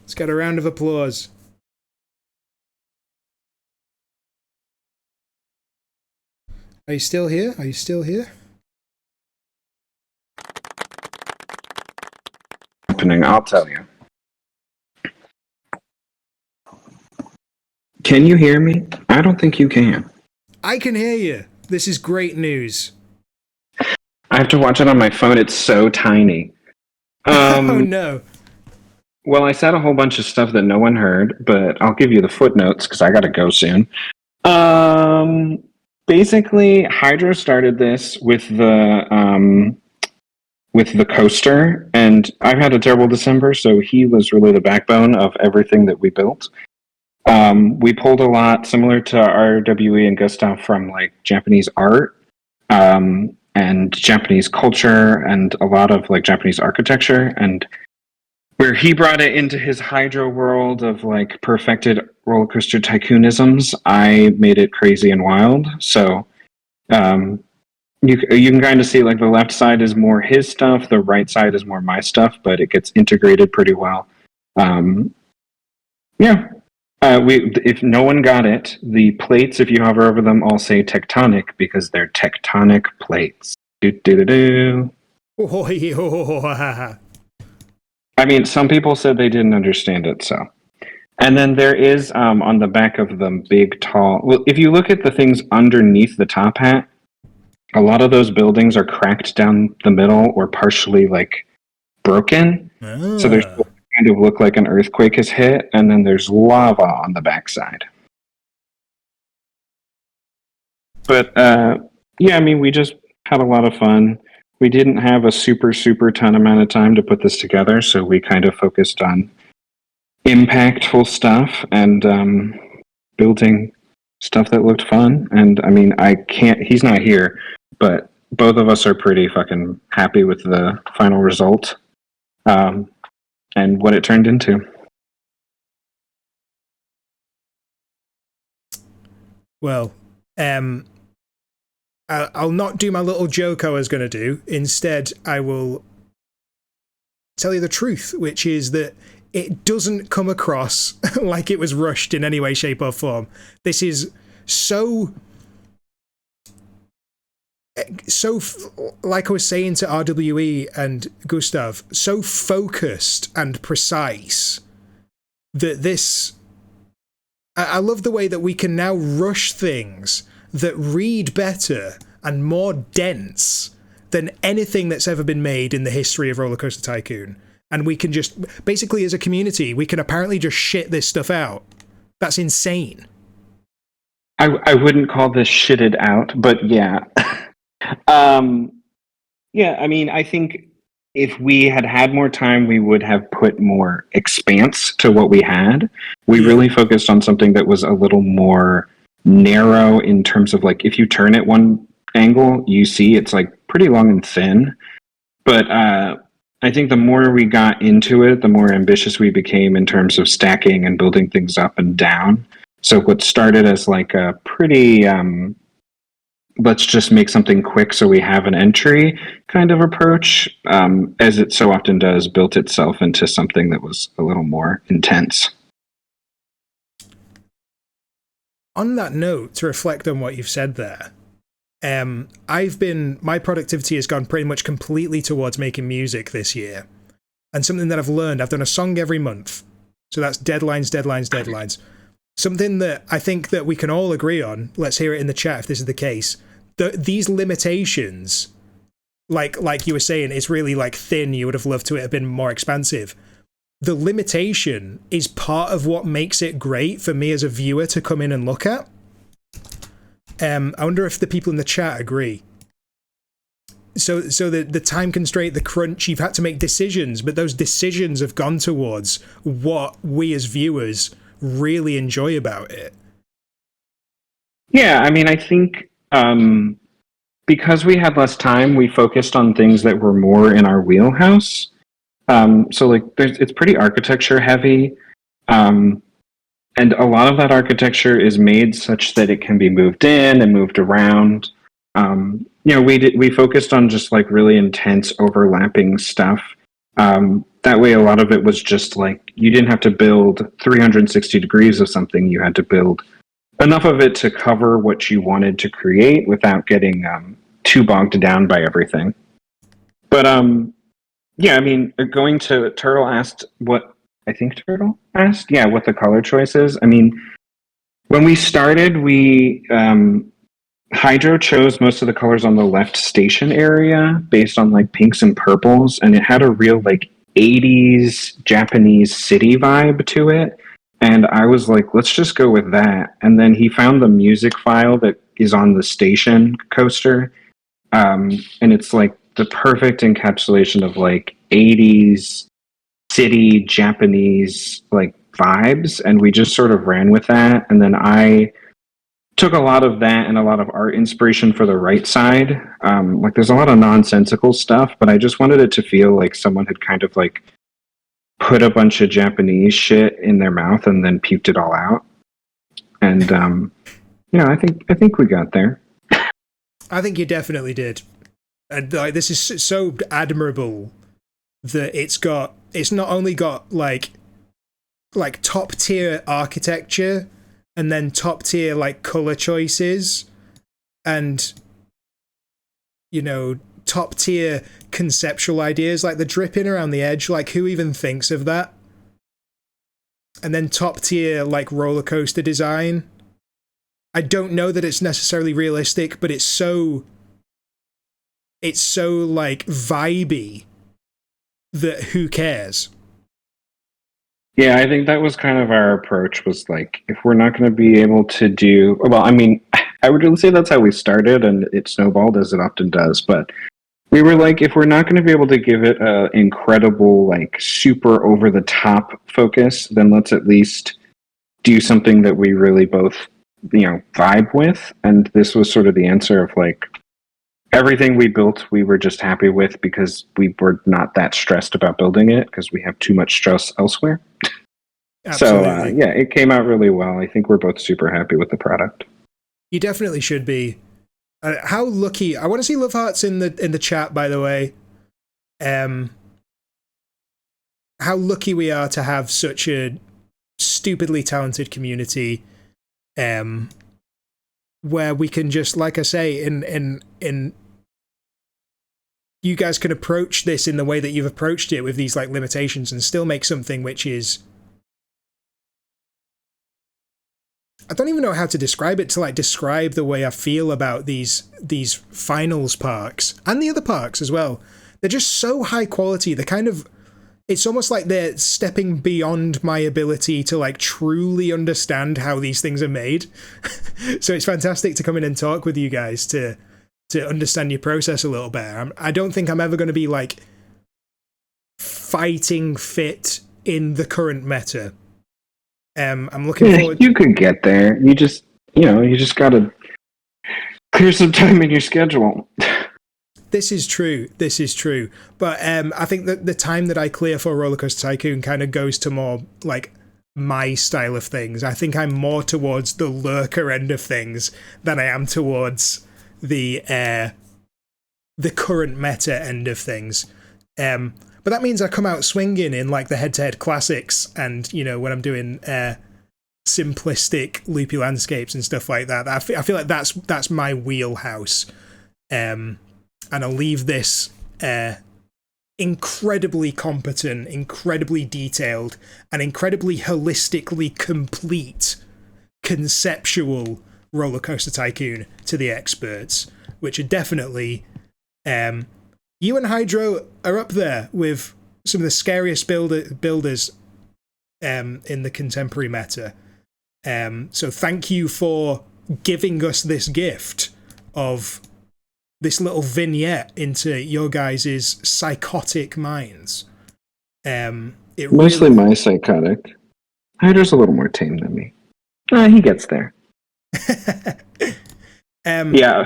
Let's get a round of applause. Are you still here? Are you still here? I'll tell you. Can you hear me? I don't think you can. I can hear you. This is great news. I have to watch it on my phone. It's so tiny. Oh no. Well, I said a whole bunch of stuff that no one heard, but I'll give you the footnotes because I gotta go soon. basically, Hydro started this with the coaster, and I've had a terrible December, so he was really the backbone of everything that we built. We pulled a lot similar to RWE and Gustav from like Japanese art and Japanese culture and a lot of like Japanese architecture, and where he brought it into his Hydro world of like perfected roller coaster tycoonisms, I made it crazy and wild. So you can kind of see like the left side is more his stuff, the right side is more my stuff, but it gets integrated pretty well. Yeah. If no one got it, the plates, if you hover over them, all say tectonic because they're tectonic plates. Do. I mean, some people said they didn't understand it, so. And then there is, on the back of the big, tall... Well, if you look at the things underneath the top hat, a lot of those buildings are cracked down the middle or partially, like, broken. So there's kind of look like an earthquake has hit, and then there's lava on the backside. But, yeah, I mean, we just had a lot of fun. We didn't have a super ton amount of time to put this together, so we kind of focused on impactful stuff and building stuff that looked fun. And I mean, he's not here, but both of us are pretty fucking happy with the final result and what it turned into. Well, I'll not do my little joke I was going to do. Instead, I will tell you the truth, which is that it doesn't come across like it was rushed in any way, shape, or form. This is so like I was saying to RWE and Gustav, so focused and precise that this... I love the way that we can now rush things that read better and more dense than anything that's ever been made in the history of Roller Coaster Tycoon. And we can just, basically as a community, we can apparently just shit this stuff out. That's insane. I wouldn't call this shitted out, but yeah. Yeah, I mean, I think if we had more time, we would have put more expanse to what we had. We really focused on something that was a little more narrow in terms of like, if you turn it one angle, you see it's like pretty long and thin. But I think the more we got into it, the more ambitious we became in terms of stacking and building things up and down. So what started as like a pretty, let's just make something quick so we have an entry kind of approach, as it so often does, built itself into something that was a little more intense. On that note, to reflect on what you've said there, my productivity has gone pretty much completely towards making music this year. And something that I've learned, I've done a song every month. So that's deadlines. Something that I think that we can all agree on, let's hear it in the chat if this is the case, these limitations, like you were saying, it's really like thin, you would have loved to have been more expansive. The limitation is part of what makes it great for me as a viewer to come in and look at. I wonder if the people in the chat agree. So the time constraint, the crunch, you've had to make decisions, but those decisions have gone towards what we as viewers really enjoy about it. Yeah, I mean, I think because we had less time, we focused on things that were more in our wheelhouse. So like it's pretty architecture heavy. And a lot of that architecture is made such that it can be moved in and moved around. We focused on just like really intense overlapping stuff. That way, a lot of it was just like, you didn't have to build 360 degrees of something. You had to build enough of it to cover what you wanted to create without getting too bogged down by everything. But yeah, I mean, going to Turtle asked what the color choice is. I mean, when we started, Hydro chose most of the colors on the left station area based on like pinks and purples, and it had a real like 80s Japanese city vibe to it. And I was like, let's just go with that. And then he found the music file that is on the station coaster. And it's like the perfect encapsulation of like 80s city Japanese like vibes. And we just sort of ran with that. And then I took a lot of that and a lot of art inspiration for the right side. Like there's a lot of nonsensical stuff, but I just wanted it to feel like someone had kind of like put a bunch of Japanese shit in their mouth and then puked it all out. And I think we got there. I think you definitely did. And like, this is so admirable that it's not only got like top tier architecture and then top tier like color choices and top tier conceptual ideas, like the dripping around the edge, like who even thinks of that? And then top tier like roller coaster design. I don't know that it's necessarily realistic, but it's so like vibey that who cares? Yeah, I think that was kind of our approach, was like, if we're not going to be able to do, well, I mean, I would really say that's how we started, and it snowballed as it often does, but we were like, if we're not going to be able to give it an incredible, like, super over-the-top focus, then let's at least do something that we really both, vibe with, and this was sort of the answer of, like, everything we built, we were just happy with because we were not that stressed about building it because we have too much stress elsewhere. Absolutely. So, it came out really well. I think we're both super happy with the product. You definitely should be. How lucky! I want to see love hearts in the chat, by the way. How lucky we are to have such a stupidly talented community, where we can just, like I say, in you guys can approach this in the way that you've approached it with these like limitations and still make something which is, I don't even know how to describe it, to like describe the way I feel about these finals parks and the other parks as well. They're just so high quality. They're kind of, it's almost like they're stepping beyond my ability to like truly understand how these things are made. So it's fantastic to come in and talk with you guys to understand your process a little better. I don't think I'm ever going to be like fighting fit in the current meta. I'm looking forward. You could get there. You just gotta clear some time in your schedule. This is true. But I think that the time that I clear for Roller Coaster Tycoon kind of goes to more like my style of things. I think I'm more towards the Lurker end of things than I am towards the current meta end of things. But that means I come out swinging in like the head-to-head classics, and when I'm doing simplistic loopy landscapes and stuff like that. I feel like that's my wheelhouse. And I'll leave this incredibly competent, incredibly detailed, and incredibly holistically complete conceptual Roller Coaster Tycoon to the experts, which are definitely you and Hydro are up there with some of the scariest builders in the contemporary meta. So thank you for giving us this gift of this little vignette into your guys' psychotic minds. Mostly my psychotic. Hydro's a little more tame than me. He gets there.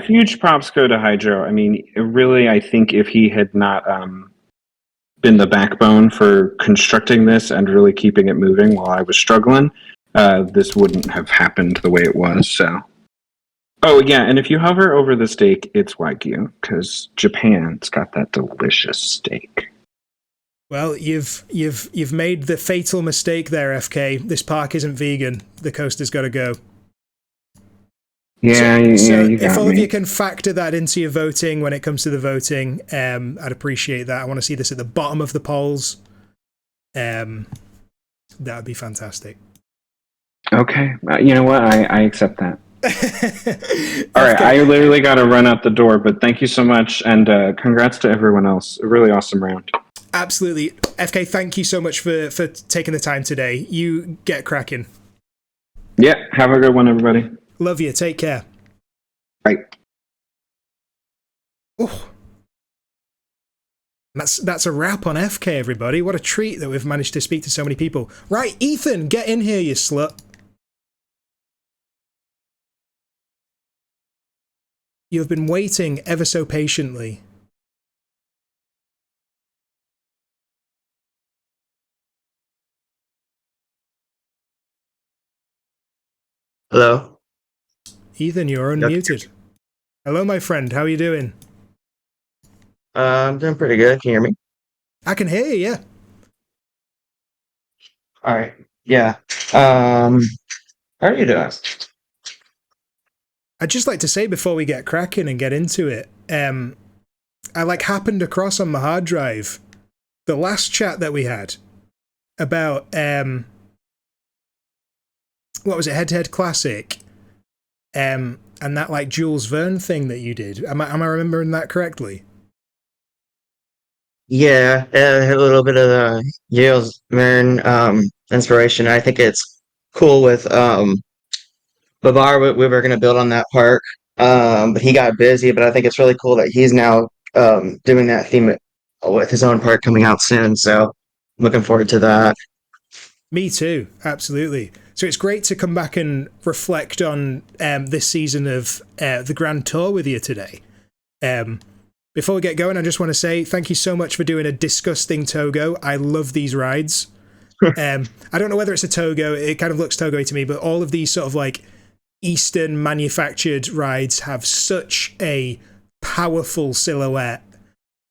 Huge props go to Hydro. I mean, really, I think if he had not been the backbone for constructing this and really keeping it moving while I was struggling, this wouldn't have happened the way it was. So, oh yeah, and if you hover over the steak, it's Wagyu because Japan's got that delicious steak. Well, you've made the fatal mistake there, FK. This park isn't vegan. The coaster's got to go. Yeah, so you got if all me. of you can factor that into your voting when it comes to the voting, I'd appreciate that. I want to see this at the bottom of the polls. That would be fantastic. Okay, you know what? I accept that. All right, I literally got to run out the door, but thank you so much, and congrats to everyone else. A really awesome round. Absolutely. FK, thank you so much for taking the time today. You get cracking. Yeah, have a good one, everybody. Love you. Take care. Bye. Oh. That's a wrap on FK, everybody. What a treat that we've managed to speak to so many people. Right, Ethan, get in here, you slut. You have been waiting ever so patiently. Hello? Ethan, you're unmuted. Hello, my friend. How are you doing? I'm doing pretty good. Can you hear me? I can hear you, yeah. All right. Yeah. How are you doing? I'd just like to say before we get cracking and get into it, I happened across on my hard drive the last chat that we had about what was it, Head-to-Head Classic, and that Jules Verne thing that you did. Am I remembering that correctly? Yeah, I had a little bit of Yale's Marin inspiration. I think it's cool with Babar. We were going to build on that park, but he got busy. But I think it's really cool that he's now doing that theme with his own park coming out soon. So looking forward to that. Me too, absolutely. So it's great to come back and reflect on this season of the Grand Tour with you today. Before we get going, I just want to say thank you so much for doing a disgusting Togo. I love these rides. I don't know whether it's a Togo. It kind of looks Togo-y to me, but all of these sort of Eastern manufactured rides have such a powerful silhouette.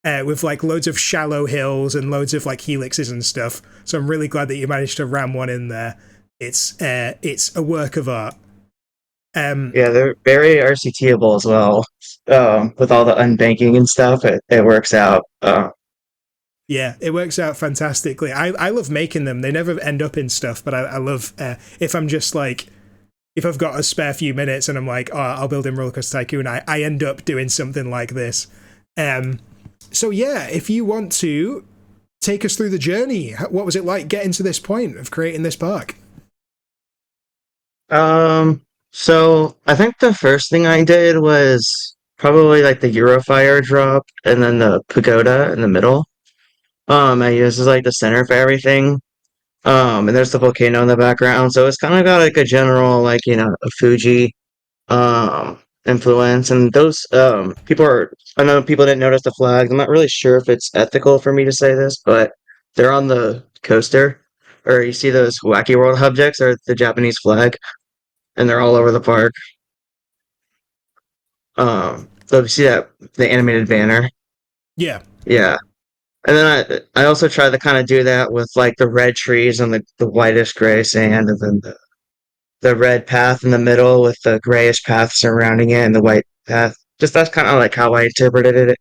With loads of shallow hills and loads of helixes and stuff. So I'm really glad that you managed to ram one in there. It's a work of art. Yeah, they're very RCTable as well. With all the unbanking and stuff, it works out. Yeah, it works out fantastically. I love making them. They never end up in stuff, but I love if I'm just if I've got a spare few minutes and I'm oh, I'll build in Roller Coaster Tycoon, I end up doing something like this. So yeah, if you want to take us through the journey, what was it like getting to this point of creating this park? So I think the first thing I did was probably the Eurofire drop and then the pagoda in the middle. I used as the center for everything. And there's the volcano in the background, so it's kind of got a general a Fuji influence. And those I know people didn't notice the flags. I'm not really sure if it's ethical for me to say this, but they're on the coaster, or you see those Wacky World objects are the Japanese flag, and they're all over the park. So you see that the animated banner. Yeah. Yeah. And then I also try to kind of do that with the red trees and the whitish gray sand, and then the red path in the middle with the grayish path surrounding it and the white path. Just that's kind of how I interpreted it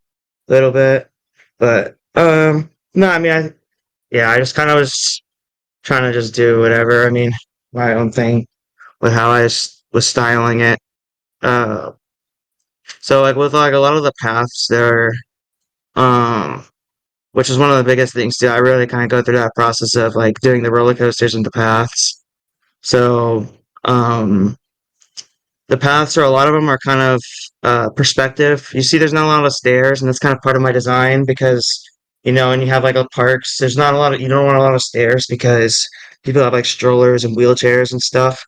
a little bit. But no, I mean I just kind of was trying to just do whatever. I mean, my own thing with how I was styling it. Uh, so with a lot of the paths there, um, which is one of the biggest things too. I really kind of go through that process of doing the roller coasters and the paths. So the paths are a lot of them are kind of perspective. You see, there's not a lot of stairs, and that's kind of part of my design because when you have a parks, there's not a lot of you don't want a lot of stairs because people have strollers and wheelchairs and stuff.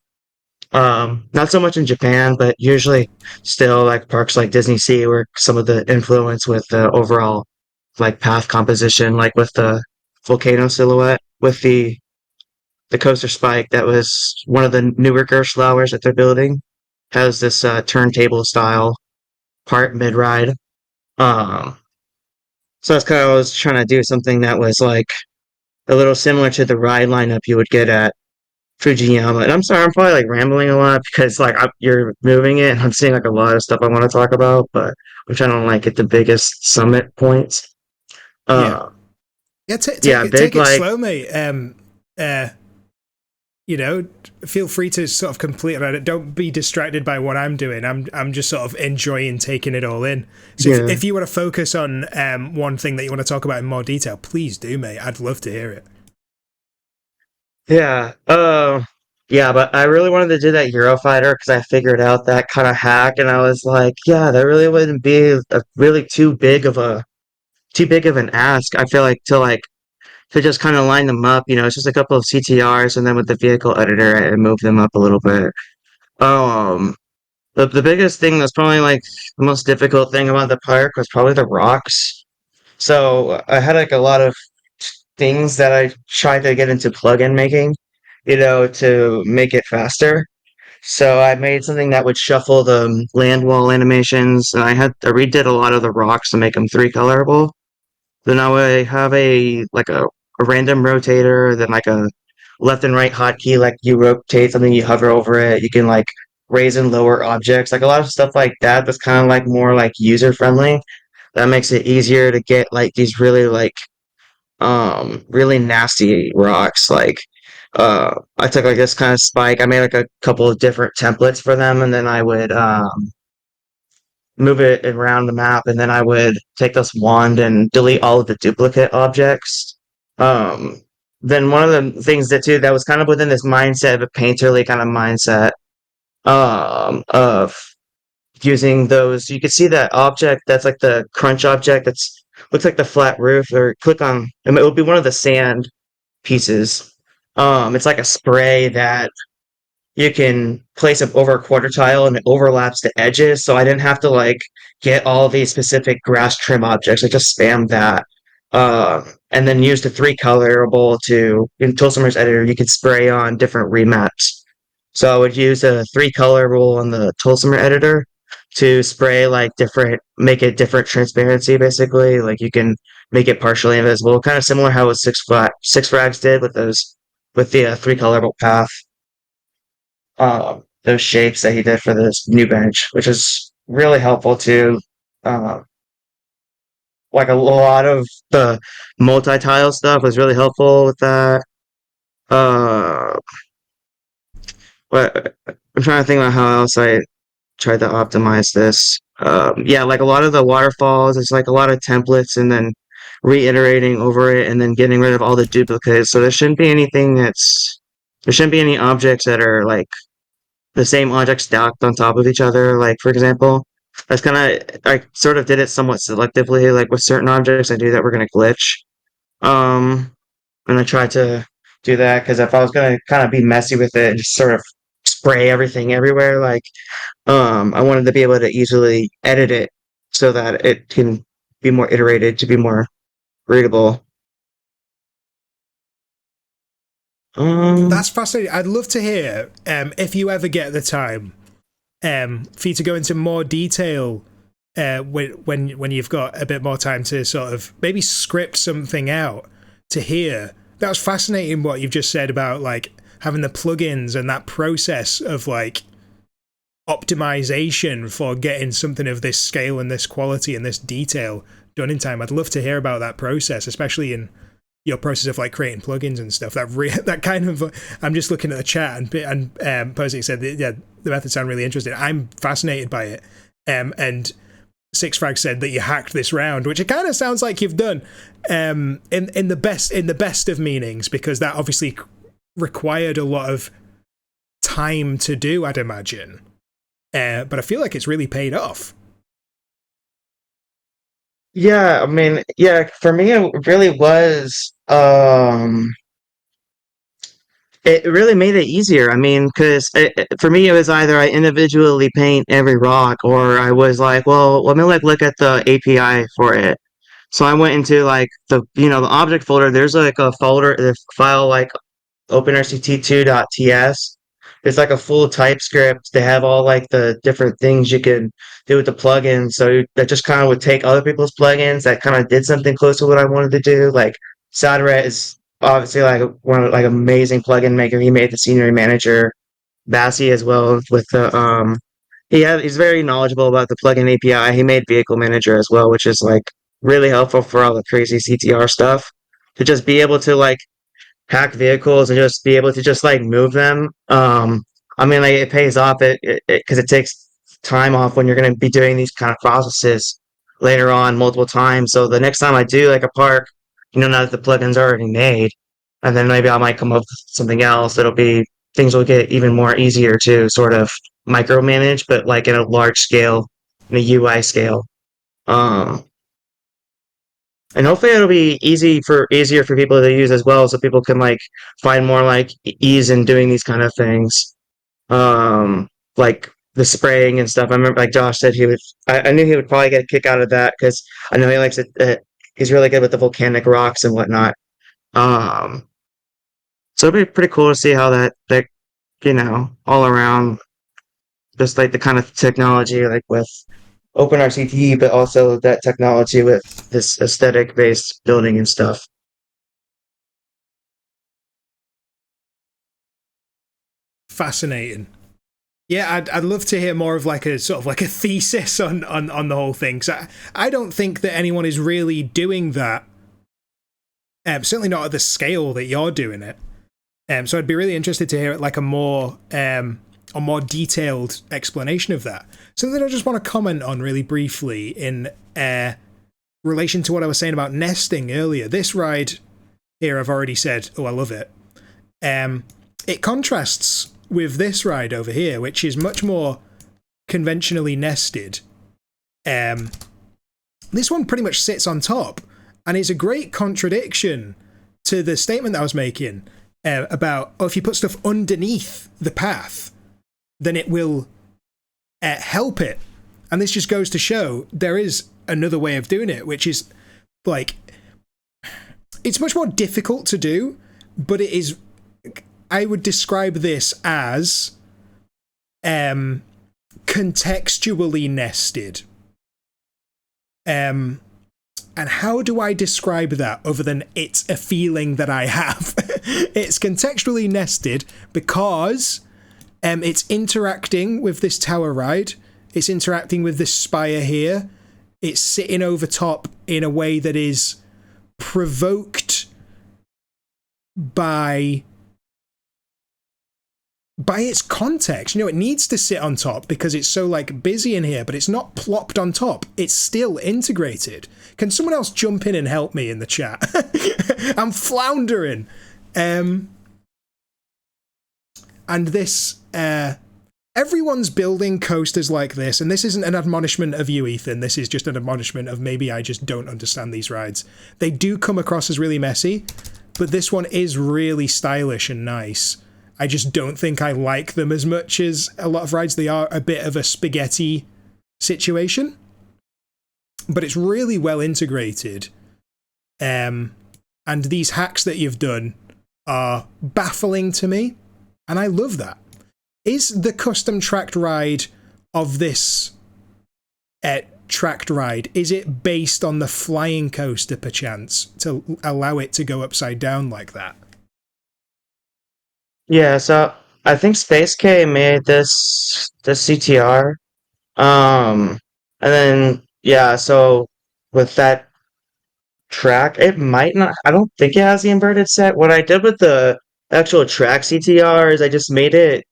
Not so much in Japan, but usually still parks like Disney Sea, where some of the influence with the overall path composition, with the volcano silhouette, with the coaster spike that was one of the newer Gerslauers that they're building, has this turntable style part mid ride. Um, so that's kind of I was trying to do something that was a little similar to the ride lineup you would get at Fujiyama. And I'm sorry, I'm probably rambling a lot because you're moving it, and I'm seeing a lot of stuff I want to talk about, but I'm trying to get the biggest summit points. Yeah, take big it slow, mate. feel free to sort of complete it. Don't be distracted by what I'm doing. I'm just sort of enjoying taking it all in. So if you want to focus on one thing that you want to talk about in more detail, please do, mate. I'd love to hear it. Yeah. Yeah, but I really wanted to do that Eurofighter because I figured out that kind of hack, and I was like, yeah, that really wouldn't be really too big of an ask. I feel like to just kind of line them up. It's just a couple of CTRs, and then with the vehicle editor, I move them up a little bit. Um, the biggest thing that's probably like the most difficult thing about the park was probably the rocks. So I had like a lot of things that I tried to get into plugin making, to make it faster. So I made something that would shuffle the land wall animations, and I redid a lot of the rocks to make them three colorable. Then I would have a random rotator, then like a left and right hotkey, like you rotate something, you hover over it, you can like raise and lower objects, like a lot of stuff like that. That's kind of like more like user friendly. That makes it easier to get like these really nasty rocks. Like I took like this kind of spike. I made like a couple of different templates for them, and then I would move it around the map, and then I would take this wand and delete all of the duplicate objects. Um, then one of the things that was kind of within this mindset of a painterly kind of mindset, of using those. You could see that object that's like the crunch object that's looks like the flat roof, or click on, it would be one of the sand pieces. It's like a spray that you can place it over a quarter tile and it overlaps the edges. So I didn't have to like get all these specific grass trim objects. I just spammed that. And then use the three colorable in Toolsummer's editor, you could spray on different remaps. So I would use a three colorable on the Toolsummer editor to spray make it different transparency, basically. Like you can make it partially invisible, kind of similar how Six Flags did with the three colorable path. Those shapes that he did for this new bench, which is really helpful too. Like a lot of the multi-tile stuff was really helpful with that. Uh, but I'm trying to think about how else I tried to optimize this. Yeah, like a lot of the waterfalls, it's like a lot of templates and then reiterating over it and then getting rid of all the duplicates. So there shouldn't be any objects that are like the same object stacked on top of each other. Like for example, I sort of did it somewhat selectively. Like with certain objects, I knew that we're gonna glitch. And I tried to do that because if I was gonna kind of be messy with it and just sort of spray everything everywhere, like I wanted to be able to easily edit it so that it can be more iterated to be more readable. That's fascinating. I'd love to hear, if you ever get the time, for you to go into more detail when you've got a bit more time to sort of maybe script something out to hear. That was fascinating what you've just said about like having the plugins and that process of like optimization for getting something of this scale and this quality and this detail done in time. I'd love to hear about that process, especially in your process of like creating plugins and stuff. That kind of, I'm just looking at the chat and Posey said that, yeah, the methods sound really interesting. I'm fascinated by it. And Six Frag said that you hacked this round, which it kind of sounds like you've done, in the best of meanings, because that obviously required a lot of time to do, I'd imagine. But I feel like it's really paid off. Yeah, I mean, yeah, for me it really was it really made it easier. I mean, because for me it was either I individually paint every rock, or I was like, well, let me like look at the API for it. So I went into like the object folder. There's like a folder, the file like openrct2.ts. It's like a full TypeScript. They have all like the different things you can do with the plugin. So that just kind of would take other people's plugins that kind of did something close to what I wanted to do. Like Sadret is obviously like one of like amazing plugin maker. He made the scenery manager. Bassi as well with the he's very knowledgeable about the plugin API. He made vehicle manager as well, which is like really helpful for all the crazy CTR stuff. To just be able to like hack vehicles and just be able to just like move them. I mean, like it pays off it because it takes time off when you're going to be doing these kind of processes later on multiple times. So the next time I do like a park, now that the plugin's already made, and then maybe I might come up with something else. It'll be things will get even more easier to sort of micromanage, but like in a large scale, in a UI scale. Um, and hopefully it'll be easier for people to use as well, so people can like find more like ease in doing these kind of things. Like the spraying and stuff. I remember like Josh said he would. I knew he would probably get a kick out of that because I know he likes it. He's really good with the volcanic rocks and whatnot. Um, so it'd be pretty cool to see how that all around just like the kind of technology like with OpenRCT, but also that technology with this aesthetic based building and stuff. Fascinating. Yeah, I'd love to hear more of like a sort of like a thesis on the whole thing. Because I don't think that anyone is really doing that. Certainly not at the scale that you're doing it. So I'd be really interested to hear like a more detailed explanation of that. Something I just want to comment on really briefly in relation to what I was saying about nesting earlier. This ride here, I've already said, oh, I love it. It contrasts with this ride over here, which is much more conventionally nested. This one pretty much sits on top, and it's a great contradiction to the statement that I was making about, if you put stuff underneath the path, then it will help it. And this just goes to show there is another way of doing it, which is like, it's much more difficult to do, but it is, I would describe this as contextually nested. And how do I describe that other than it's a feeling that I have? It's contextually nested because it's interacting with this tower ride. It's interacting with this spire here. It's sitting over top in a way that is provoked by its context. It needs to sit on top because it's so like busy in here, but it's not plopped on top. It's still integrated. Can someone else jump in and help me in the chat? I'm floundering. And this, everyone's building coasters like this, and this isn't an admonishment of you, Ethan. This is just an admonishment of maybe I just don't understand these rides. They do come across as really messy, but this one is really stylish and nice. I just don't think I like them as much as a lot of rides. They are a bit of a spaghetti situation, but it's really well integrated. And these hacks that you've done are baffling to me, and I love that. Is the custom tracked ride of this tracked ride, is it based on the flying coaster perchance to allow it to go upside down like that? Yeah, so I think Space K made this CTR. And then yeah, so with that track, it might not, I don't think it has the inverted set. What I did with the actual track CTR is I just made it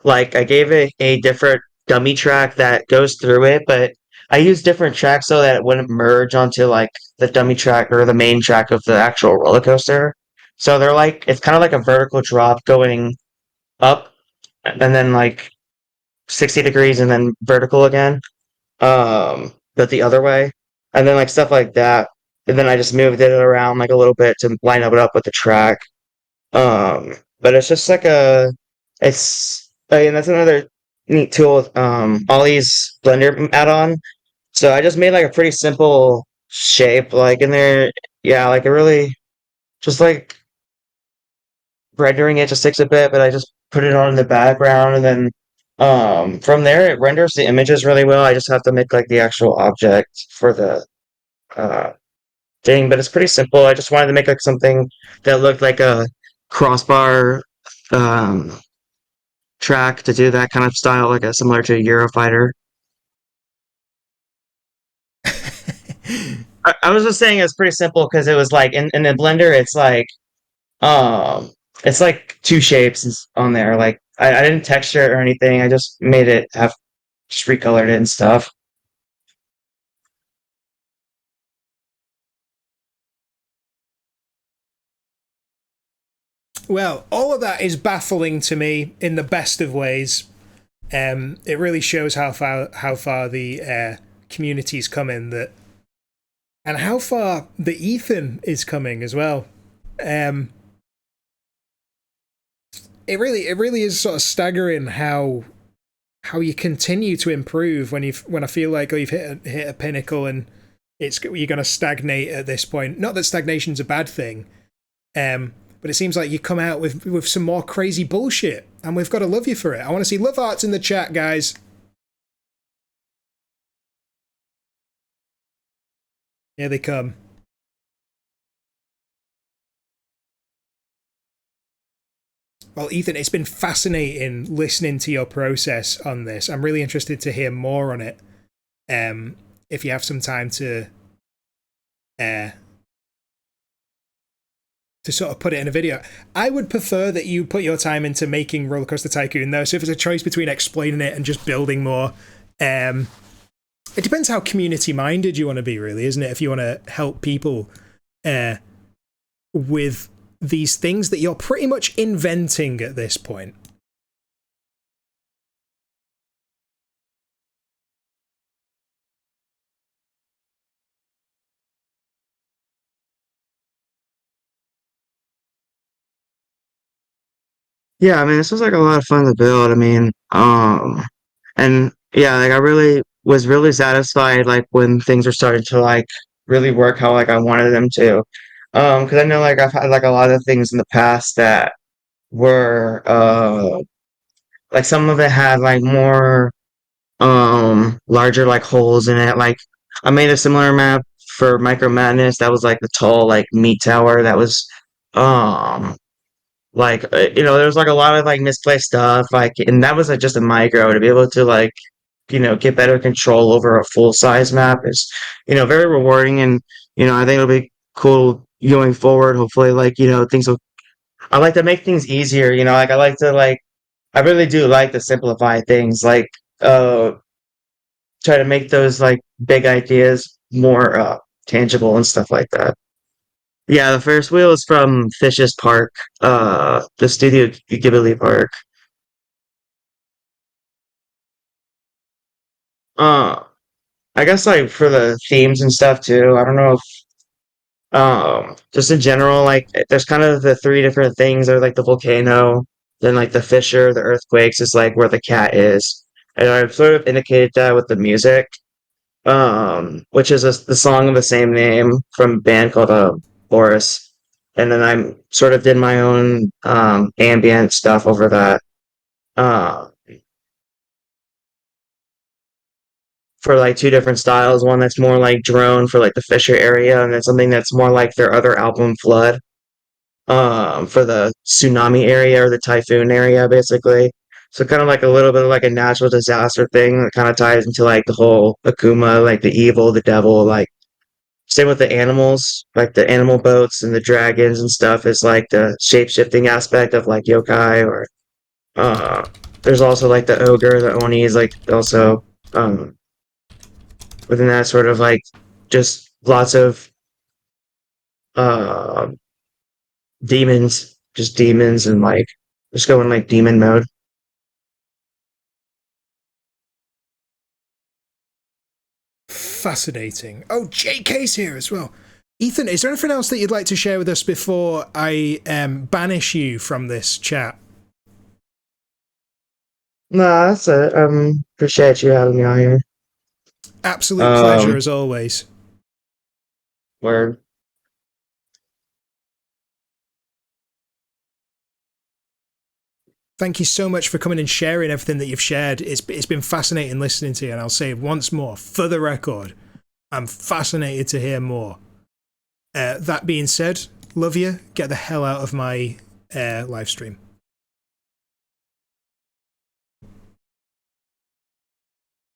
like I gave it a different dummy track that goes through it, but I used different tracks so that it wouldn't merge onto like the dummy track or the main track of the actual roller coaster. So they're like, it's kind of like a vertical drop going up and then like 60 degrees and then vertical again. But the other way. And then like stuff like that. And then I just moved it around like a little bit to line it up with the track. But it's just like and that's another neat tool with Ollie's Blender add-on. So I just made like a pretty simple shape, like in there, yeah, like it really just like rendering it just takes a bit, but I just put it on in the background and then from there it renders the images really well. I just have to make like the actual object for the thing, but it's pretty simple. I just wanted to make like something that looked like a crossbar track to do that kind of style, like a similar to a Eurofighter. I was just saying it's pretty simple because it was like in the Blender, it's like It's like two shapes on there. Like I didn't texture it or anything. I just made it have just recolored it and stuff. Well, all of that is baffling to me in the best of ways. It really shows how far the community's coming, that, and how far the Ethan is coming as well. It really is sort of staggering how you continue to improve when I feel like you've hit a pinnacle and you're going to stagnate at this point. Not that stagnation's a bad thing, but it seems like you come out with some more crazy bullshit, and we've got to love you for it. I want to see love hearts in the chat, guys. Here they come. Well, Ethan, it's been fascinating listening to your process on this. I'm really interested to hear more on it. If you have some time to sort of put it in a video. I would prefer that you put your time into making Roller Coaster Tycoon, though. So if it's a choice between explaining it and just building more, it depends how community-minded you want to be, really, isn't it? If you want to help people with these things that you're pretty much inventing at this point. Yeah, I mean, this was like a lot of fun to build. I mean, and yeah, like I really was really satisfied like when things were starting to like really work how like I wanted them to. Because I know like I've had like a lot of things in the past that were like some of it had like more larger like holes in it. Like I made a similar map for Micro Madness that was like the tall like meat tower that was um like there was like a lot of like misplaced stuff like and that was like just a micro to be able to like get better control over a full size map is very rewarding and I think it'll be cool going forward. Hopefully like things will I like to make things easier, like I like to like I really do like to simplify things like uh try to make those like big ideas more tangible and stuff like that. Yeah, the first wheel is from Fish's Park, the Studio Ghibli Park. Uh, I guess like for the themes and stuff too. I don't know if just in general, like there's kind of the three different things. There's like the volcano, then like the fissure, the earthquakes is like where the cat is, and I've sort of indicated that with the music, which is the song of the same name from a band called Boris, and then I sort of did my own ambient stuff over that. Uh, for like two different styles. One that's more like drone for like the Fisher area, and then something that's more like their other album, Flood, for the tsunami area or the typhoon area, basically. So kind of like a little bit of like a natural disaster thing that kind of ties into like the whole Akuma, like the evil, the devil, like same with the animals, like the animal boats and the dragons and stuff is like the shape shifting aspect of like yokai or uh there's also like the ogre, the oni is like also within that sort of like just lots of uh demons, just demons and like just going like demon mode. Fascinating. Oh, JK's here as well. Ethan, is there anything else that you'd like to share with us before I banish you from this chat? No, that's it. Appreciate you having me on here. Absolute pleasure as always. Word. Thank you so much for coming and sharing everything that you've shared. It's been fascinating listening to you, and I'll say once more, for the record, I'm fascinated to hear more. That being said, love you. Get the hell out of my live stream.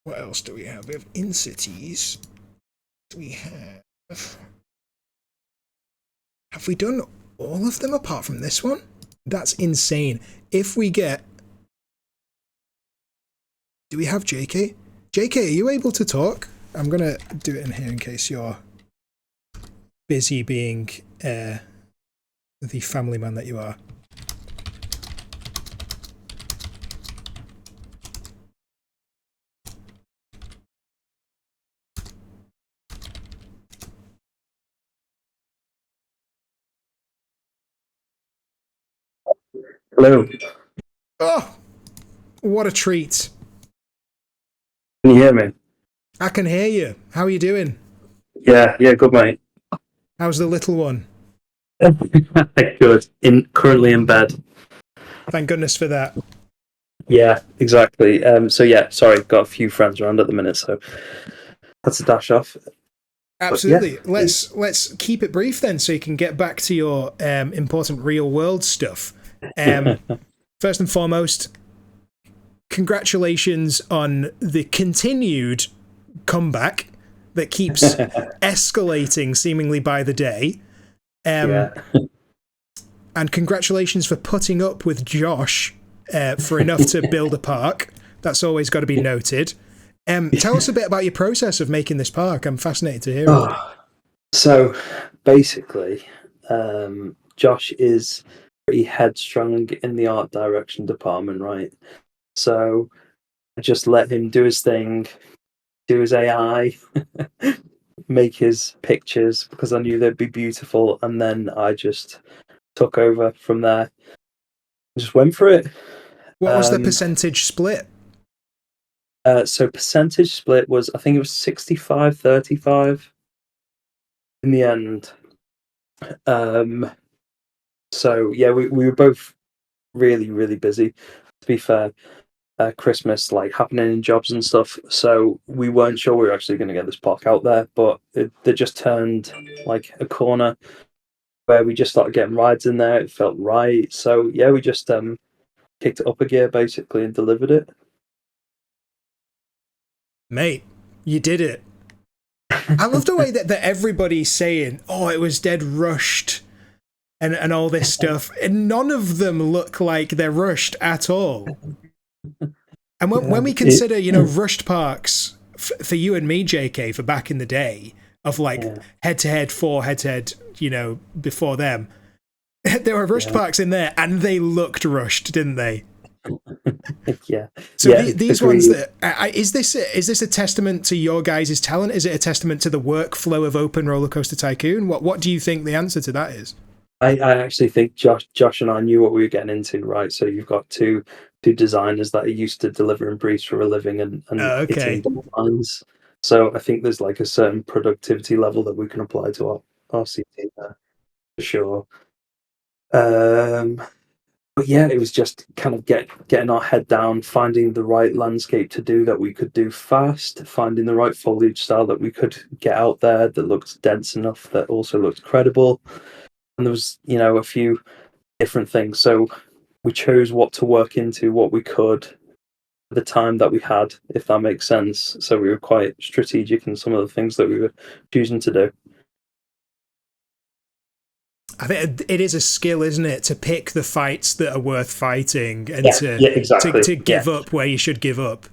What else do we have? We have in-cities. We have we done All of them apart from this one? That's insane. If we get... Do we have JK? JK, are you able to talk? I'm going to do it in here in case you're busy being the family man that you are. Hello. Oh, what a treat. Can you hear me? I can hear you. How are you doing? Yeah, good, mate. How's the little one? Good. Currently in bed. Thank goodness for that. Yeah, exactly. So yeah, sorry, got a few friends around at the minute, so that's a dash off. Absolutely. Yeah. Let's keep it brief then, so you can get back to your important real world stuff. First and foremost, congratulations on the continued comeback that keeps escalating seemingly by the day. Yeah. And congratulations for putting up with Josh for enough to build a park. That's always got to be noted. Tell us a bit about your process of making this park. I'm fascinated to hear it. So basically, Josh is pretty headstrong in the art direction department, right? So I just let him do his thing, do his AI, make his pictures because I knew they'd be beautiful, and then I just took over from there. Just went for it. What was the percentage split? So percentage split was, I think it was 65-35 in the end. So yeah, we were both really, really busy, to be fair. Christmas like happening in jobs and stuff, so we weren't sure we were actually going to get this park out there, but they just turned like a corner where we just started getting rides in there. It felt right, so yeah, we just kicked it up a gear basically and delivered it. Mate, you did it. I love the way that everybody's saying, oh, it was dead rushed and all this stuff, and none of them look like they're rushed at all. And when we consider, rushed parks for you and me, JK, for back in the day, of like head-to-head, before them, there were rushed parks in there, and they looked rushed, didn't they? Yeah. So these ones, is this a testament to your guys' talent? Is it a testament to the workflow of Open Roller Coaster Tycoon? What do you think the answer to that is? I actually think Josh and I knew what we were getting into, right? So you've got two designers that are used to delivering briefs for a living and hitting deadlines. So I think there's like a certain productivity level that we can apply to our CT there, for sure. But yeah, it was just kind of getting our head down, finding the right landscape to do that we could do fast, finding the right foliage style that we could get out there that looked dense enough that also looked credible. And there was, a few different things. So we chose what to work into, what we could, at the time that we had, if that makes sense. So we were quite strategic in some of the things that we were choosing to do. I think it is a skill, isn't it, to pick the fights that are worth fighting and to give up where you should give up.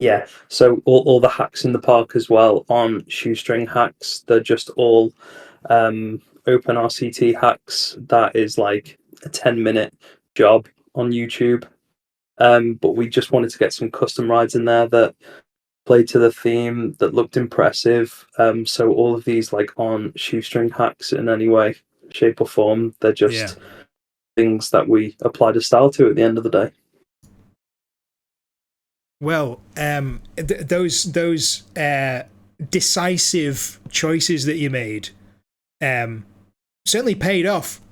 Yeah. So all the hacks in the park as well aren't shoestring hacks. They're just all open RCT hacks. That is like a 10-minute job on YouTube. But we just wanted to get some custom rides in there that played to the theme, that looked impressive. So all of these like aren't shoestring hacks in any way, shape or form. They're just things that we applied a style to at the end of the day. Well, those decisive choices that you made certainly paid off.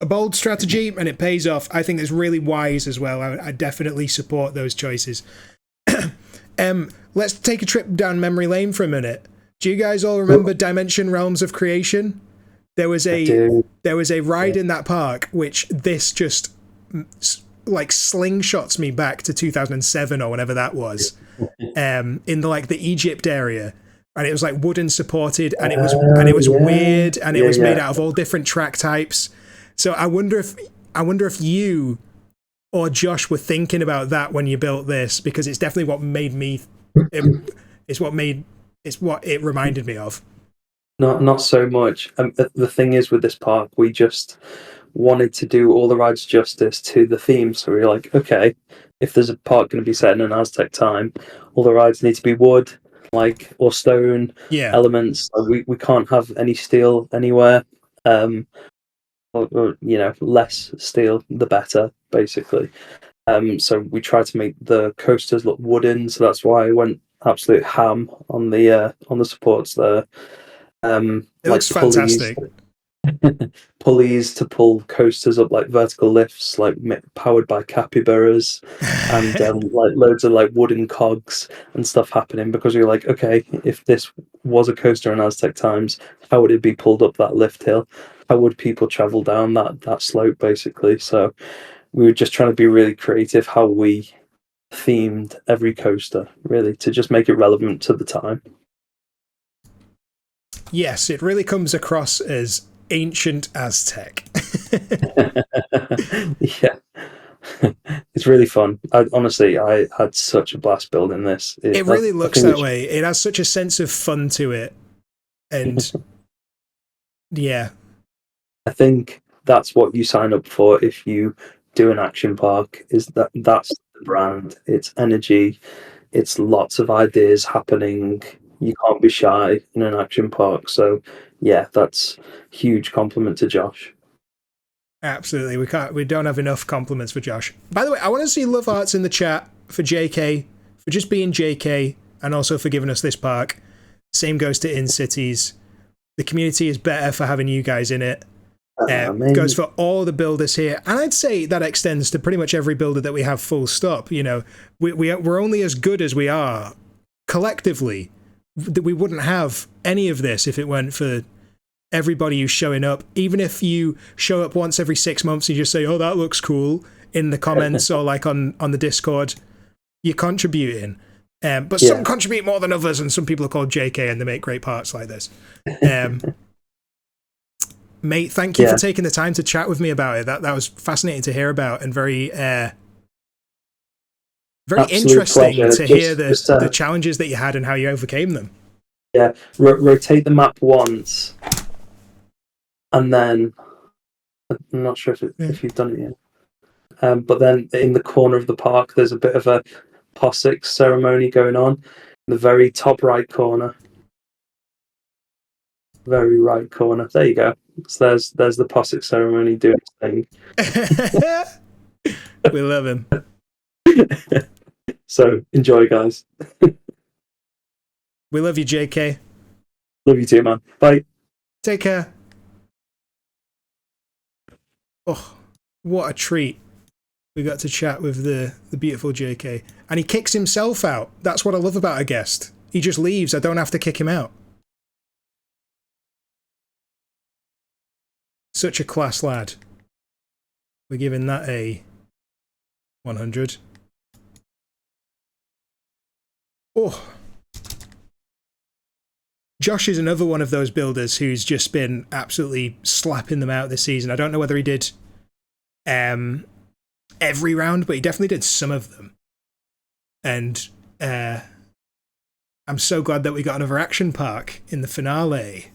A bold strategy, and it pays off. I think it's really wise as well. I definitely support those choices. Let's take a trip down memory lane for a minute. Do you guys all remember Dimension Realms of Creation? There was a ride in that park which this just like slingshots me back to 2007 or whenever that was, in the Egypt area, and it was like wooden supported, and it was weird, and it was made out of all different track types. So I wonder if you or Josh were thinking about that when you built this, because it's definitely what made me. It's what it reminded me of. Not so much. The thing is, with this park, we just wanted to do all the rides justice to the theme. So we were like, okay, if there's a park going to be set in an Aztec time, all the rides need to be wood, or stone elements. We can't have any steel anywhere. Or less steel, the better, basically. So we tried to make the coasters look wooden. So that's why I went absolute ham on the supports there. It looks fantastic. Pulleys to pull coasters up, like vertical lifts, powered by capybaras, and loads of wooden cogs and stuff happening, because we were like, okay, if this was a coaster in Aztec times, how would it be pulled up that lift hill? How would people travel down that slope, basically? So we were just trying to be really creative how we themed every coaster, really, to just make it relevant to the time. Yes, it really comes across as ancient Aztec. Yeah. It's really fun. Honestly, I had such a blast building this. It really looks that way. It has such a sense of fun to it. And yeah. I think that's what you sign up for if you do an action park, is that's the brand. It's energy. It's lots of ideas happening. You can't be shy in an action park. So yeah, that's a huge compliment to Josh. Absolutely. We don't have enough compliments for Josh. By the way, I want to see love hearts in the chat for JK, for just being JK, and also for giving us this park. Same goes to In Cities. The community is better for having you guys in it. Goes for all the builders here, and I'd say that extends to pretty much every builder that we have, full stop. We're only as good as we are collectively. We wouldn't have any of this if it weren't for everybody who's showing up. Even if you show up once every 6 months and you just say, oh, that looks cool, in the comments or on the Discord, you're contributing. But some contribute more than others, and some people are called JK and they make great parts like this. Mate, thank you for taking the time to chat with me about it. That was fascinating to hear about, and very interesting to hear the challenges that you had and how you overcame them. Yeah, rotate the map once, and then I'm not sure if you've done it yet. But then in the corner of the park, there's a bit of a POSIX ceremony going on in the very top right corner. Very right corner. There you go. So there's the POSIX ceremony doing its thing. We love him. So enjoy, guys. We love you, JK. Love you too, man. Bye. Take care. Oh, what a treat. We got to chat with the beautiful JK. And he kicks himself out. That's what I love about a guest. He just leaves. I don't have to kick him out. Such a class lad. We're giving that a 100. Oh. Josh is another one of those builders who's just been absolutely slapping them out this season. I don't know whether he did every round, but he definitely did some of them. And I'm so glad that we got another action park in the finale.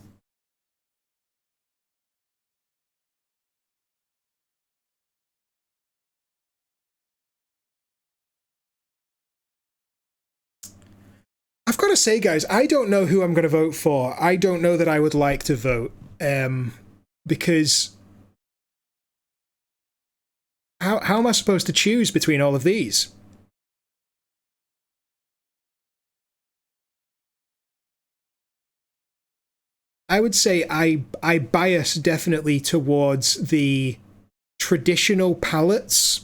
I've got to say, guys, I don't know who I'm going to vote for. I don't know that I would like to vote, because how am I supposed to choose between all of these? I would say I bias definitely towards the traditional palettes.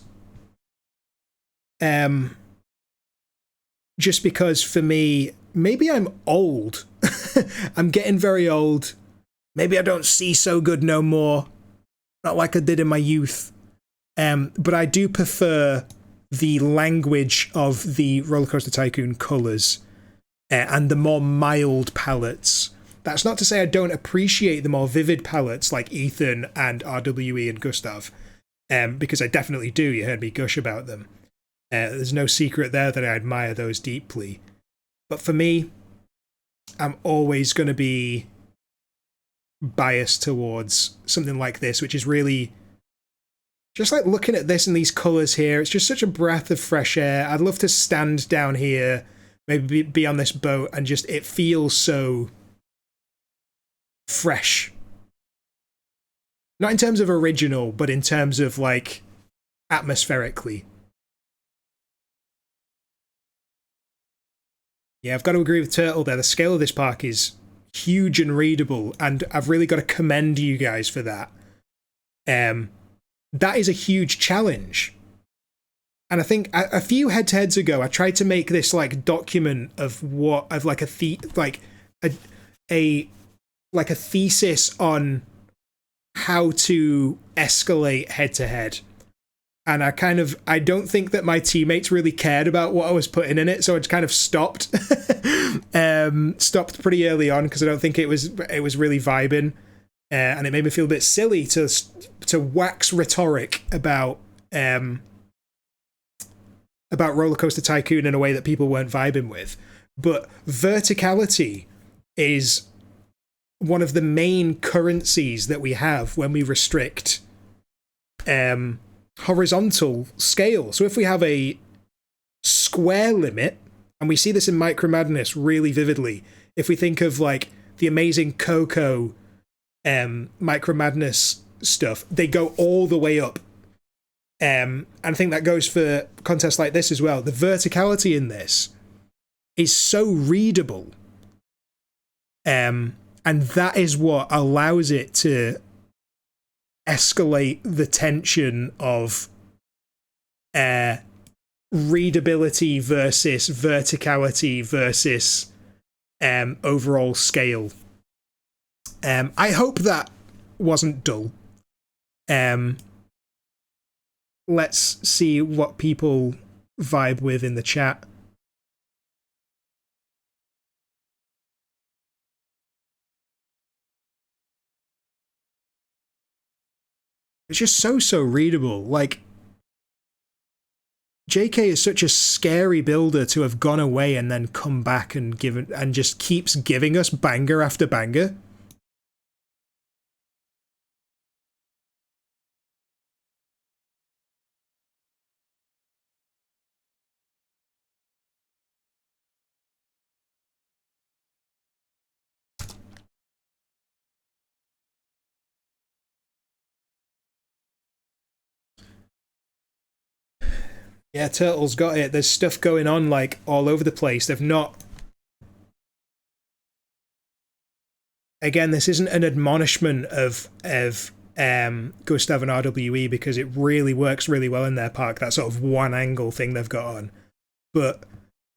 Just because for me, maybe I'm old. I'm getting very old. Maybe I don't see so good no more. Not like I did in my youth. But I do prefer the language of the Roller Coaster Tycoon colours and the more mild palettes. That's not to say I don't appreciate the more vivid palettes like Ethan and RWE and Gustav, because I definitely do. You heard me gush about them. There's no secret there that I admire those deeply. But for me, I'm always going to be biased towards something like this, which is really just like looking at this and these colours here. It's just such a breath of fresh air. I'd love to stand down here, maybe be on this boat, and just it feels so fresh. Not in terms of original, but in terms of like atmospherically. Yeah, I've got to agree with Turtle there. The scale of this park is huge and readable, and I've really got to commend you guys for that. That is a huge challenge. And I think a few head-to-heads ago, I tried to make this like document of what of like a thesis on how to escalate head-to-head. And I don't think that my teammates really cared about what I was putting in it, so I just kind of stopped. Stopped pretty early on because I don't think it was really vibing, and it made me feel a bit silly to wax rhetoric about Roller Coaster Tycoon in a way that people weren't vibing with. But verticality is one of the main currencies that we have when we restrict horizontal scale. So if we have a square limit, and we see this in Micro Madness really vividly, if we think of like the amazing Coco Micro Madness stuff, they go all the way up. And I think that goes for contests like this as well. The verticality in this is so readable. And that is what allows it to escalate the tension of readability versus verticality versus overall scale. I hope that wasn't dull. Let's see what people vibe with in the chat. It's just so readable. Like, JK is such a scary builder to have gone away and then come back and given and just keeps giving us banger after banger. Yeah, Turtle's got it. There's stuff going on like all over the place. They've not... Again, this isn't an admonishment of Gustav and RWE, because it really works really well in their park, that sort of one angle thing they've got on. But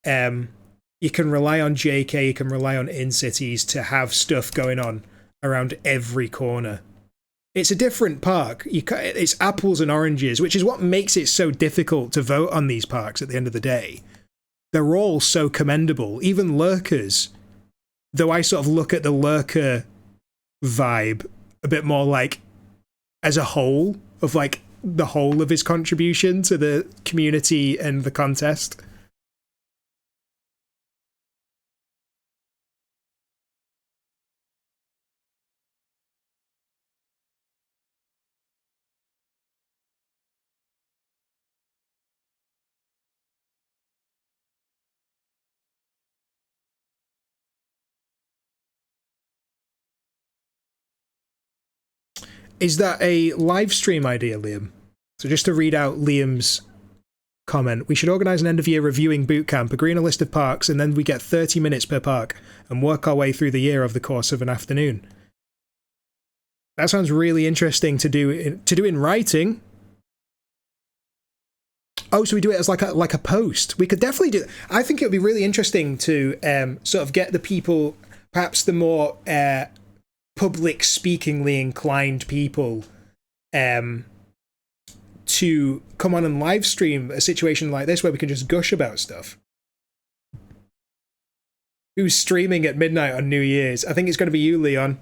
you can rely on JK, you can rely on In-Cities to have stuff going on around every corner. It's a different park. It's apples and oranges, which is what makes it so difficult to vote on these parks at the end of the day. They're all so commendable. Even Lurkers, though I sort of look at the Lurker vibe a bit more like as a whole, of like the whole of his contribution to the community and the contest. Is that a live stream idea, Liam? So just to read out Liam's comment, we should organise an end-of-year reviewing bootcamp, agree on a list of parks, and then we get 30 minutes per park and work our way through the year over the course of an afternoon. That sounds really interesting to do in writing. Oh, so we do it as like a post. We could definitely do. I think it would be really interesting to sort of get the people, perhaps the more public speakingly inclined people, to come on and live stream a situation like this where we can just gush about stuff. Who's streaming at midnight on New Year's? I think it's going to be you, Leon.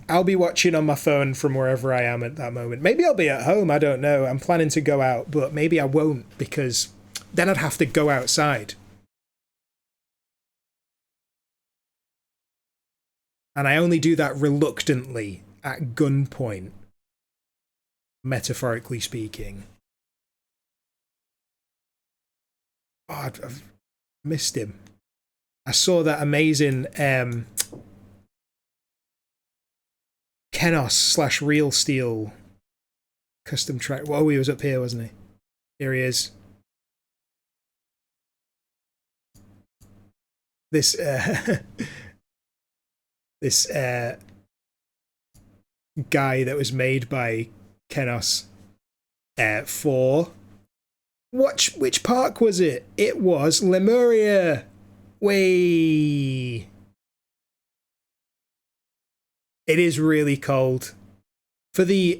I'll be watching on my phone from wherever I am at that moment. Maybe I'll be at home, I don't know. I'm planning to go out, but maybe I won't, because then I'd have to go outside. And I only do that reluctantly, at gunpoint, metaphorically speaking. Oh, I've missed him. I saw that amazing Kenos / Real Steel custom track. Whoa, he was up here, wasn't he? Here he is. This this guy that was made by Kenos for which park was it? It was Lemuria. Way. It is really cold. For the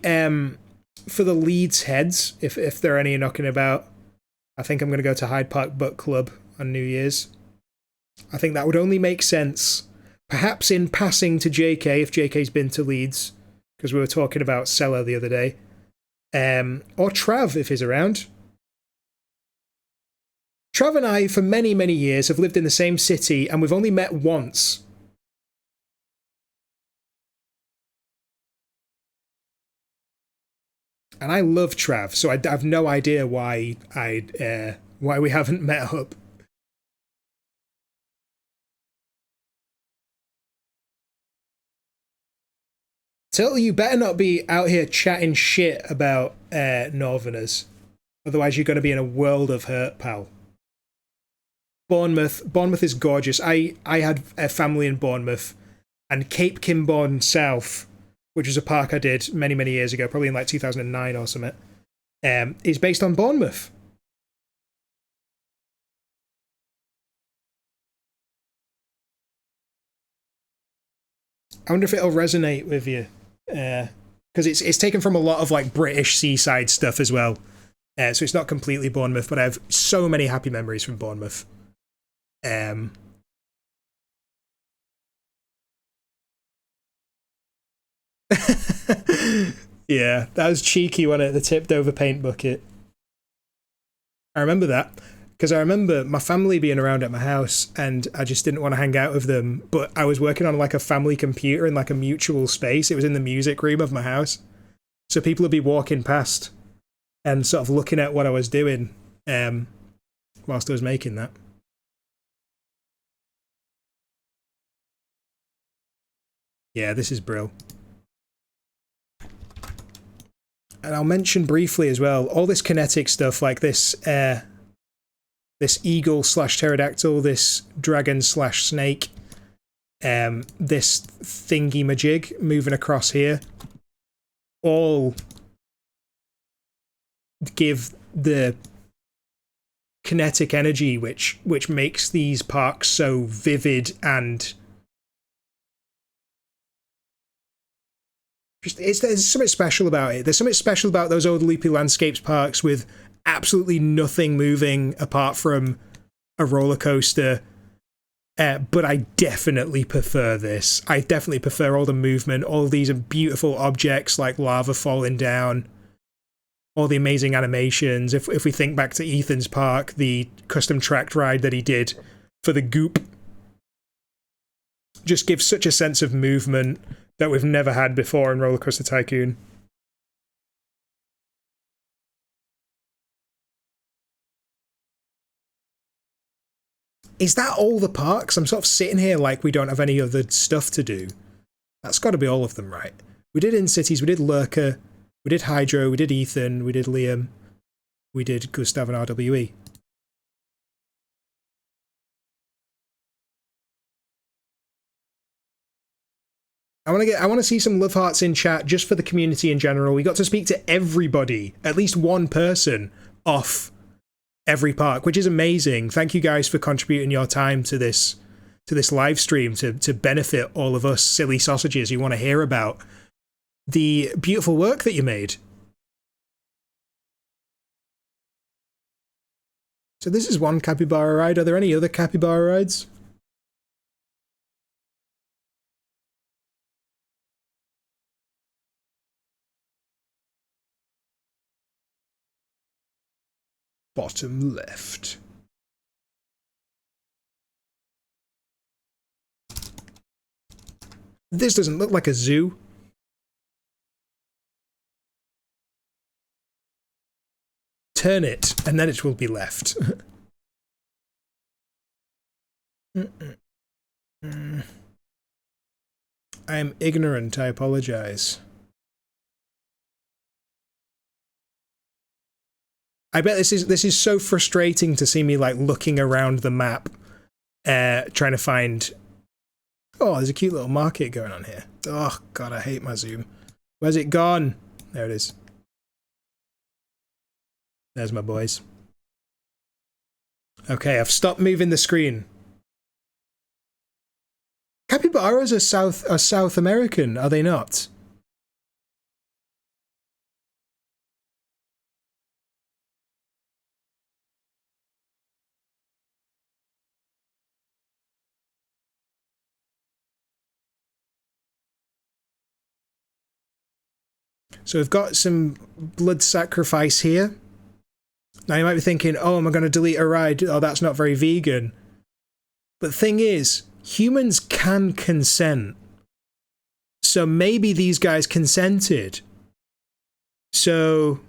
Leeds heads, if there are any knocking about, I think I'm going to go to Hyde Park Book Club on New Year's. I think that would only make sense, perhaps in passing to JK, if JK's been to Leeds, because we were talking about Cellar the other day, or Trav if he's around. Trav and I, for many, many years, have lived in the same city, and we've only met once. And I love Trav, so I have no idea why we haven't met up. Turtle, you better not be out here chatting shit about Northerners. Otherwise you're going to be in a world of hurt, pal. Bournemouth is gorgeous. I had a family in Bournemouth, and Cape Kimborne South, which was a park I did many, many years ago, probably in like 2009 or something, is based on Bournemouth. I wonder if it'll resonate with you, because it's taken from a lot of like British seaside stuff as well. So it's not completely Bournemouth, but I have so many happy memories from Bournemouth. Yeah, that was cheeky, wasn't it? The tipped over paint bucket. I remember that, because I remember my family being around at my house, and I just didn't want to hang out with them, but I was working on like a family computer in like a mutual space. It was in the music room of my house. So people would be walking past and sort of looking at what I was doing whilst I was making that. Yeah, this is brill. And I'll mention briefly as well, all this kinetic stuff, like this this eagle / pterodactyl, this dragon / snake, this thingy-majig moving across here, all give the kinetic energy which makes these parks so vivid and there's something special about it. There's something special about those old Loopy Landscapes parks with absolutely nothing moving apart from a roller coaster. But I definitely prefer this. I definitely prefer all the movement, all these beautiful objects like lava falling down, all the amazing animations. If we think back to Ethan's park, the custom tracked ride that he did for the Goop just gives such a sense of movement that we've never had before in Roller Coaster Tycoon. Is that all the parks? I'm sort of sitting here like we don't have any other stuff to do. That's got to be all of them, right? We did In Cities, we did Lurker, we did Hydro, we did Ethan, we did Liam, we did Gustav and RWE. I want to see some love hearts in chat just for the community in general. We got to speak to everybody, at least one person off every park, which is amazing. Thank you guys for contributing your time to this live stream to benefit all of us silly sausages who want to hear about the beautiful work that you made. So this is one capybara ride. Are there any other capybara rides? Bottom left. This doesn't look like a zoo. Turn it, and then it will be left. I am ignorant, I apologize. I bet this is so frustrating to see me like looking around the map, trying to find. Oh, there's a cute little market going on here. Oh god, I hate my zoom. Where's it gone? There it is. There's my boys. Okay, I've stopped moving the screen. Capybaras are South American, are they not? So we've got some blood sacrifice here. Now you might be thinking, oh, am I going to delete a ride? Oh, that's not very vegan. But the thing is, humans can consent. So maybe these guys consented. So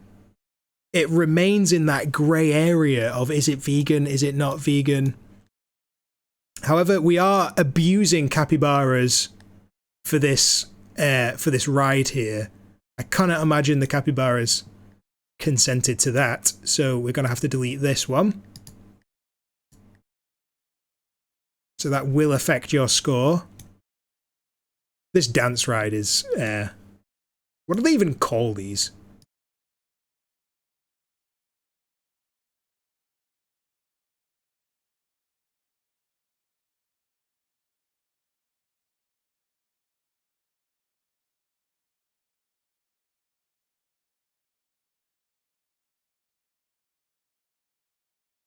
it remains in that grey area of, is it vegan, is it not vegan? However, we are abusing capybaras for this ride here. I cannot imagine the capybaras consented to that, so we're going to have to delete this one. So that will affect your score. This dance ride is... what do they even call these?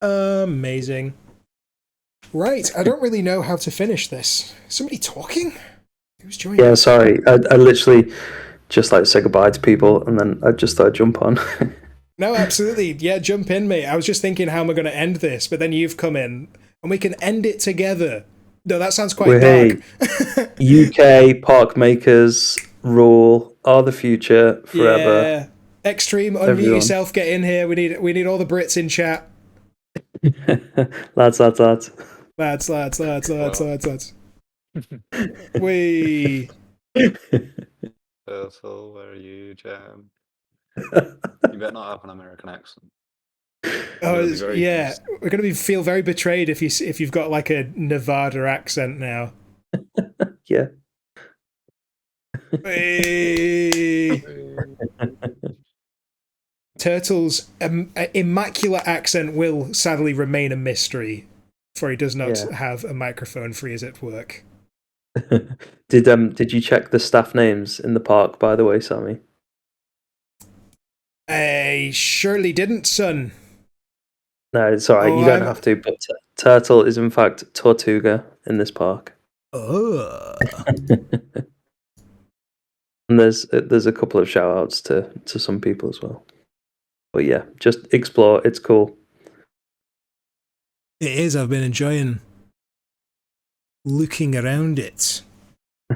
Amazing. Right, I don't really know how to finish this. Somebody talking? Who's joining? Yeah, sorry. I literally just like to say goodbye to people, and then I just thought I'd jump on. No, absolutely. Yeah, jump in, mate. I was just thinking, how am I going to end this? But then you've come in, and we can end it together. No, that sounds quite dark. UK park makers rule are the future forever. Yeah. Extreme, unmute Everyone. yourself, get in here. We need all the Brits in chat. Lads. Lads. Wee. Turtle, where are you, Jam? You better not have an American accent. Oh, yeah. We're going to feel very betrayed if you've got like a Nevada accent now. Yeah. Wee. Turtle's immaculate accent will sadly remain a mystery, for he does not have a microphone for he is at work. Did you check the staff names in the park, by the way, Sammy? I surely didn't, son. No, it's alright, you don't have to, but Turtle is in fact Tortuga in this park. Oh. And there's a couple of shout outs to some people as well. But yeah, just explore, it's cool. It is, I've been enjoying looking around it.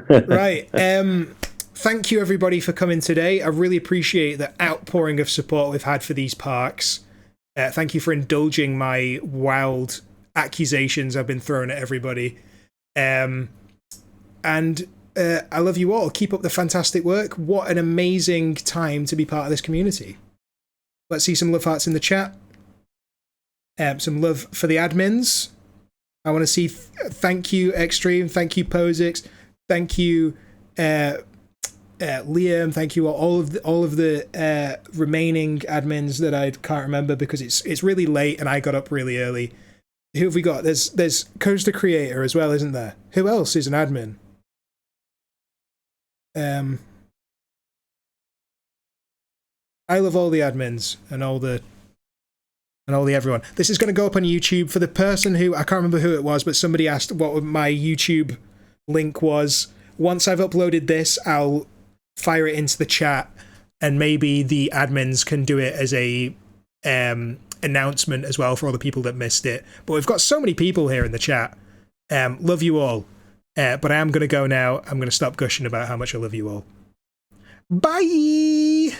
Right, thank you everybody for coming today. I really appreciate the outpouring of support we've had for these parks. Thank you for indulging my wild accusations I've been throwing at everybody. And I love you all. Keep up the fantastic work. What an amazing time to be part of this community. Let's see some love hearts in the chat. Some love for the admins. I want to see thank you, Extreme. Thank you, Posix. Thank you, Liam. Thank you, all of the remaining admins that I can't remember because it's really late and I got up really early. Who have we got? There's Coaster Creator as well, isn't there? Who else is an admin? I love all the admins and all the everyone. This is going to go up on YouTube for the person who, I can't remember who it was, but somebody asked what my YouTube link was. Once I've uploaded this, I'll fire it into the chat, and maybe the admins can do it as a announcement as well for all the people that missed it. But we've got so many people here in the chat. Love you all. But I am going to go now. I'm going to stop gushing about how much I love you all. Bye!